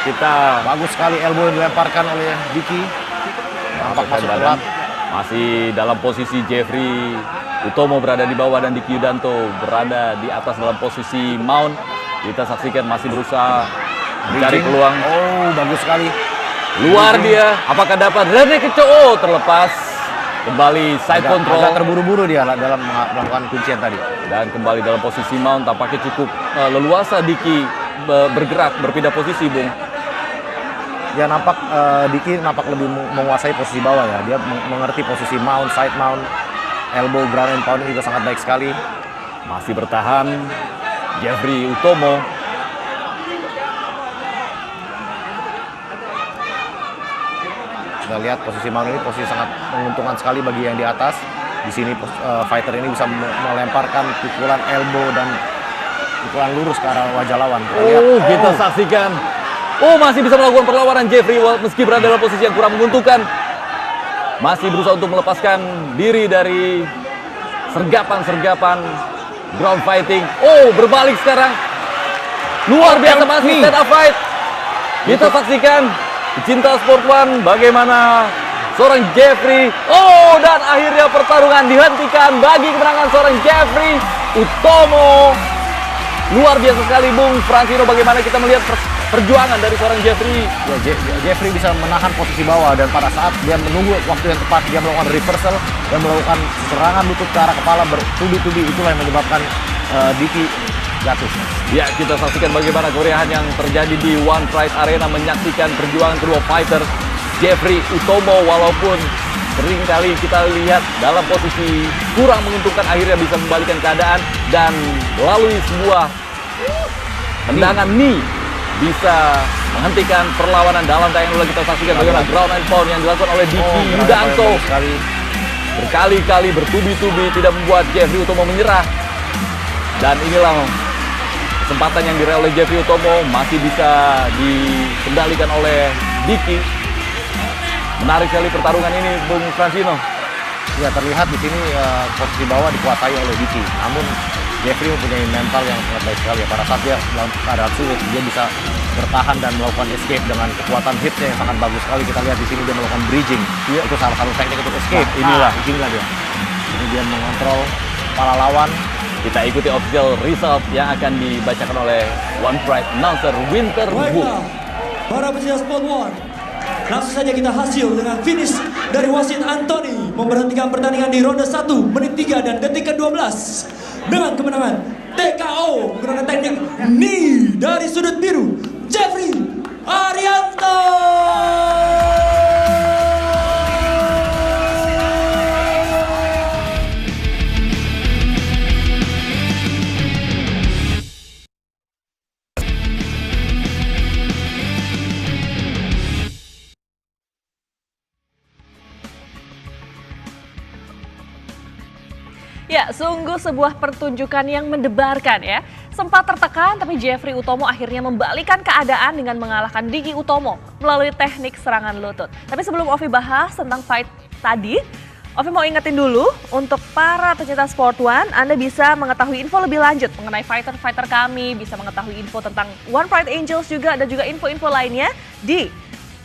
kita bagus sekali elbow yang dilemparkan oleh Diki. Nampak masuk badan. Masih dalam posisi Jeffrey Utomo berada di bawah dan Diki Yudanto berada di atas dalam posisi mount. Kita saksikan masih berusaha mencari peluang. Bagus sekali. Luar dia, apakah dapat? Rene Keco, terlepas. Kembali side control. Agak terburu-buru dia dalam melakukan kuncian tadi. Dan kembali dalam posisi mount, tampaknya cukup leluasa Diki bergerak, berpindah posisi, Bung. Ya nampak Diki lebih menguasai posisi bawah ya. Dia mengerti posisi mount, side mount, elbow, ground and pound juga sangat baik sekali. Masih bertahan Jeffrey Utomo. Kita lihat posisi Maun ini posisi sangat menguntungkan sekali bagi yang di atas. Di sini fighter ini bisa melemparkan pukulan elbow dan pukulan lurus ke arah wajah lawan. Kita saksikan. Masih bisa melakukan perlawanan Jeffrey meski berada dalam posisi yang kurang menguntungkan. Masih berusaha untuk melepaskan diri dari sergapan-sergapan ground fighting. Berbalik sekarang. Luar biasa masih stand up fight. Kita saksikan pecinta Sport One bagaimana seorang Jeffrey. Dan akhirnya pertarungan dihentikan bagi kemenangan seorang Jeffrey Utomo. Luar biasa sekali Bung Fransino, bagaimana kita melihat perjuangan dari seorang Jeffrey. Jeffrey bisa menahan posisi bawah dan pada saat dia menunggu waktu yang tepat dia melakukan reversal dan melakukan serangan lutut ke arah kepala bertubi-tubi, itulah yang menyebabkan Dicky jatuh. Ya, kita saksikan bagaimana kemeriahan yang terjadi di One Pride Arena menyaksikan perjuangan kedua fighter. Jeffrey Utomo walaupun seringkali kita lihat dalam posisi kurang menguntungkan akhirnya bisa membalikkan keadaan dan melalui sebuah tendangan knee bisa menghentikan perlawanan. Dalam tayangan kita saksikan bagaimana ground and pound yang dilakukan oleh Dicky Yudanto berkali-kali bertubi-tubi tidak membuat Jeffrey Utomo menyerah. Dan inilah kesempatan yang diraih oleh Jeffrey Utomo, masih bisa dikendalikan oleh Dicky. Menarik sekali pertarungan ini, Bung Fransino. Ya, terlihat di sini posisi bawah dikuasai oleh Dicky. Namun Jeffrey mempunyai mental yang sangat baik sekali. Pada saat dia dalam keadaan sulit, dia bisa bertahan dan melakukan escape dengan kekuatan hitsnya yang sangat bagus sekali. Kita lihat di sini dia melakukan bridging. Itu salah satu teknik untuk escape. Inilah dia. Ini dia mengontrol kepala lawan. Kita ikuti official result yang akan dibacakan oleh One Pride announcer Winter Wu. Para pecinta Sport One, langsung saja kita hasil dengan finish dari wasit Anthony memberhentikan pertandingan di ronde 1 menit 3 dan detik ke-12 dengan kemenangan TKO menggunakan teknik knee dari sudut biru Jeffrey Arianto. Ya, sungguh sebuah pertunjukan yang mendebarkan ya. Sempat tertekan, tapi Jeffrey Utomo akhirnya membalikan keadaan dengan mengalahkan Dicky Utomo melalui teknik serangan lutut. Tapi sebelum Ovi bahas tentang fight tadi, Ovi mau ingetin dulu untuk para pecinta Sport One, Anda bisa mengetahui info lebih lanjut mengenai fighter-fighter kami, bisa mengetahui info tentang One Pride Angels juga, dan juga info-info lainnya di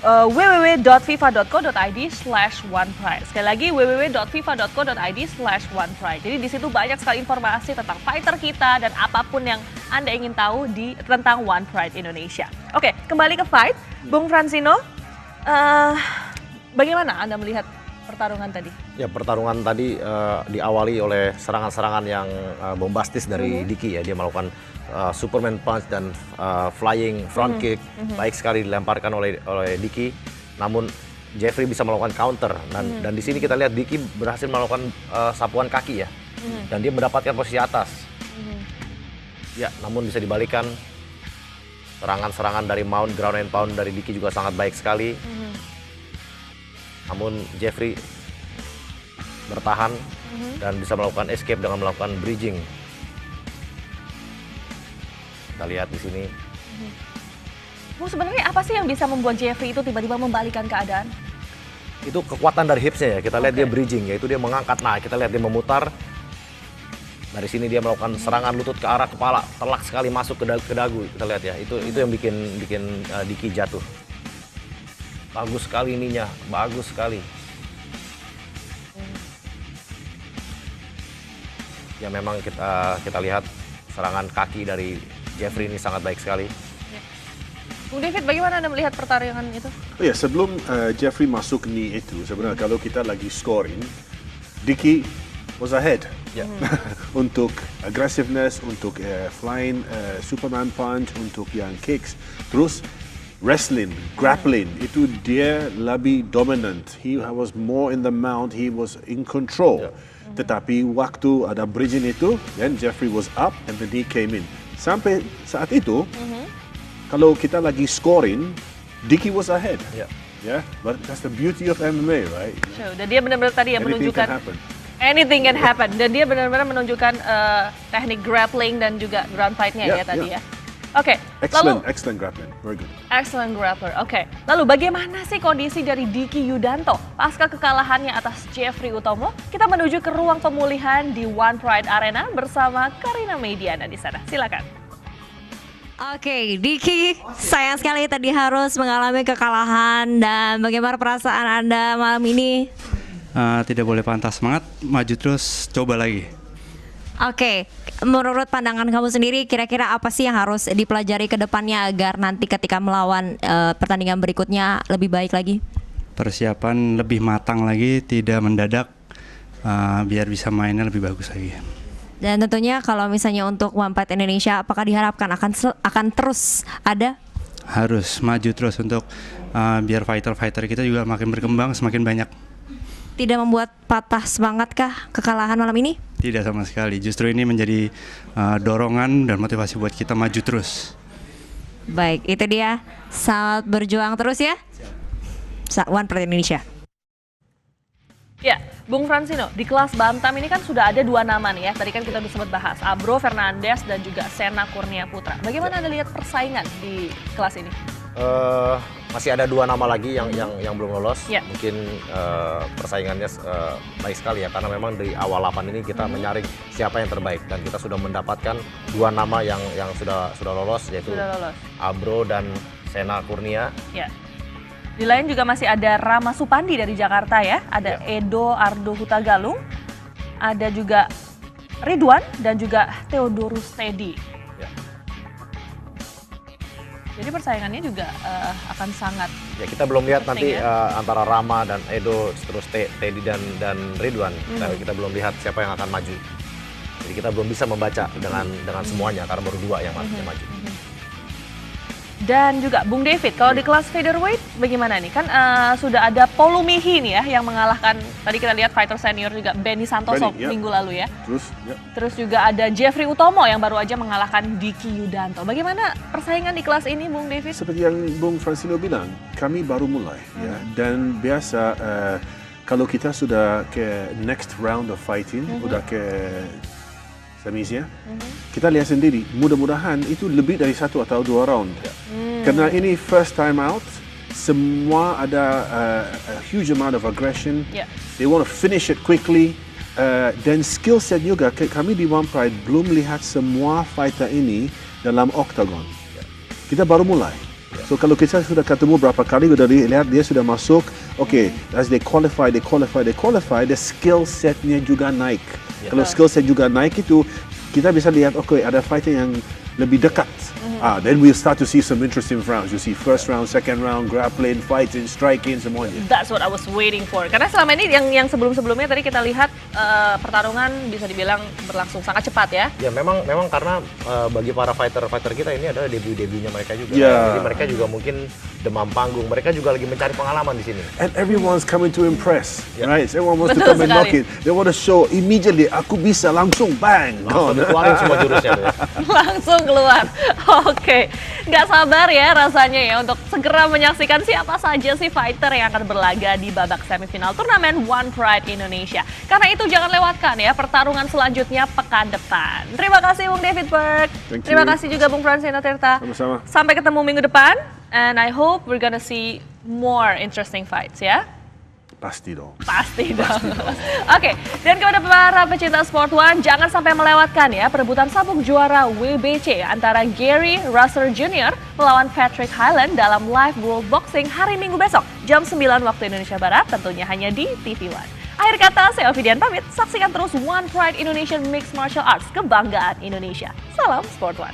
www.fifa.co.id/onepride. Sekali lagi www.fifa.co.id/onepride. Jadi di situ banyak sekali informasi tentang fighter kita dan apapun yang Anda ingin tahu tentang One Pride Indonesia. Oke, kembali ke fight, Bung Fransino. Bagaimana Anda melihat pertarungan tadi? Ya, pertarungan tadi diawali oleh serangan-serangan yang bombastis dari Dicky ya. Dia melakukan Superman punch dan flying front kick, baik sekali dilemparkan oleh Dicky. Namun Jeffrey bisa melakukan counter dan di sini kita lihat Dicky berhasil melakukan sapuan kaki ya, dan dia mendapatkan posisi atas. Ya, namun bisa dibalikan. Serangan-serangan dari mount, ground and pound dari Dicky juga sangat baik sekali. Namun Jeffrey bertahan dan bisa melakukan escape dengan melakukan bridging. Kita lihat di sini. Sebenarnya apa sih yang bisa membuat Jeffrey itu tiba-tiba membalikan keadaan? Itu kekuatan dari hipsnya ya. Kita lihat dia bridging, yaitu dia mengangkat. Nah, kita lihat dia memutar. Dari sini dia melakukan serangan lutut ke arah kepala, telak sekali masuk ke dagu. Kita lihat ya. Itu yang bikin Dicky jatuh. Bagus sekali ininya, bagus sekali. Ya memang kita lihat serangan kaki dari Jeffrey ini sangat baik sekali. Bung David, bagaimana Anda melihat pertarungan itu? Ya, sebelum Jeffrey masuk knee itu, sebenarnya kalau kita lagi scoring, Dicky was ahead. Untuk aggressiveness, untuk flying Superman punch, untuk yang kicks. Terus wrestling, grappling, itu dia lebih dominant. He was more in the mount, he was in control. Tetapi waktu ada bridging itu, then Jeffrey was up and then he came in. sampai saat itu, kalau kita lagi scoring, Dicky was ahead. Yeah, but that's the beauty of MMA, right? So, dan dia benar-benar tadi yang menunjukkan anything can happen. Dan dia benar-benar menunjukkan teknik grappling dan juga ground fight-nya ya tadi ya. Oke, excellent grappling, very good. Excellent grappler. Oke, lalu bagaimana sih kondisi dari Dicky Yudanto pasca kekalahannya atas Jeffrey Utomo? Kita menuju ke ruang pemulihan di One Pride Arena bersama Karina Mediana di sana. Silakan. Oke, Dicky, sayang sekali tadi harus mengalami kekalahan, dan bagaimana perasaan Anda malam ini? Tidak boleh patah semangat, maju terus, coba lagi. Oke, menurut pandangan kamu sendiri, kira-kira apa sih yang harus dipelajari ke depannya agar nanti ketika melawan pertandingan berikutnya lebih baik lagi? Persiapan lebih matang lagi, tidak mendadak, biar bisa mainnya lebih bagus lagi. Dan tentunya kalau misalnya untuk One Pride Indonesia, apakah diharapkan akan terus ada? Harus maju terus untuk biar fighter-fighter kita juga makin berkembang, semakin banyak. Tidak membuat patah semangat kah kekalahan malam ini? Tidak sama sekali, justru ini menjadi dorongan dan motivasi buat kita maju terus. Baik, itu dia. Selamat berjuang terus ya. One Pride Indonesia. Ya, Bung Fransino, di kelas bantam ini kan sudah ada 2 nama nih ya. Tadi kan kita udah sempat bahas, Abro Fernandes dan juga Sena Kurnia Putra. Bagaimana Anda lihat persaingan di kelas ini? Masih ada 2 nama lagi yang belum lolos. Mungkin persaingannya baik sekali ya, karena memang di awal 8 ini kita menyaring siapa yang terbaik, dan kita sudah mendapatkan 2 nama yang sudah lolos, yaitu Abro dan Sena Kurnia. Ya. Di lain juga masih ada Rama Supandi dari Jakarta ya, ada Edo Ardo Hutagalung, ada juga Ridwan dan juga Theodorus Teddy. Jadi persaingannya juga akan sangat. Ya, kita belum lihat nanti antara Rama dan Edo, terus Teddy dan Ridwan. Kita belum lihat siapa yang akan maju. Jadi kita belum bisa membaca dengan semuanya karena baru 2 yang maju. Dan juga Bung David, kalau di kelas featherweight bagaimana nih? Kan sudah ada Polu Mihi nih ya yang mengalahkan, tadi kita lihat fighter senior juga Benny Santoso minggu lalu ya. Terus juga ada Jeffrey Utomo yang baru aja mengalahkan Dicky Yudanto. Bagaimana persaingan di kelas ini Bung David? Seperti yang Bung Fransino bilang, kami baru mulai ya. Dan biasa kalau kita sudah ke next round of fighting, udah ke semisnya, kita lihat sendiri, mudah-mudahan itu lebih dari 1 atau 2 round. Karena ini first time out, semua ada a huge amount of aggression. They want to finish it quickly. Dan skill set juga, kami di One Pride belum lihat semua fighter ini dalam octagon. Kita baru mulai. So kalau kita sudah ketemu berapa kali, sudah lihat dia sudah masuk, as they qualify, the skill setnya juga naik. Kalau skill set juga naik itu, kita bisa lihat, ada fighter yang lebih dekat. Then we'll start to see some interesting rounds. You see first round, second round, grappling, fighting, striking, semuanya. That's what I was waiting for. Karena selama ini yang sebelum-sebelumnya tadi kita lihat pertarungan bisa dibilang berlangsung sangat cepat ya. Ya memang karena bagi para fighter kita ini adalah debut-debutnya mereka juga. Jadi mereka juga mungkin demam panggung. Mereka juga lagi mencari pengalaman di sini. And everyone's coming to impress, right? Everyone wants to come and knock it. They want to show immediately. Aku bisa langsung bang. Langsung dikeluarin semua jurusnya. Langsung keluar. Oke, nggak sabar ya rasanya ya untuk segera menyaksikan siapa saja sih fighter yang akan berlaga di babak semifinal turnamen One Pride Indonesia. Karena itu jangan lewatkan ya pertarungan selanjutnya pekan depan. Terima kasih Bung David Berg. Terima kasih juga Bung Fransino Tirta. Sama-sama. Sampai ketemu minggu depan. And I hope we're gonna see more interesting fights ya. Pasti dong. Oke, dan kepada para pecinta Sport One, jangan sampai melewatkan ya perebutan sabuk juara WBC antara Gary Russell Jr. melawan Patrick Hyland dalam Live World Boxing hari Minggu besok jam 9 waktu Indonesia Barat, tentunya hanya di TV One. Akhir kata, saya Ovidian pamit. Saksikan terus One Pride Indonesian Mixed Martial Arts, kebanggaan Indonesia. Salam Sport One.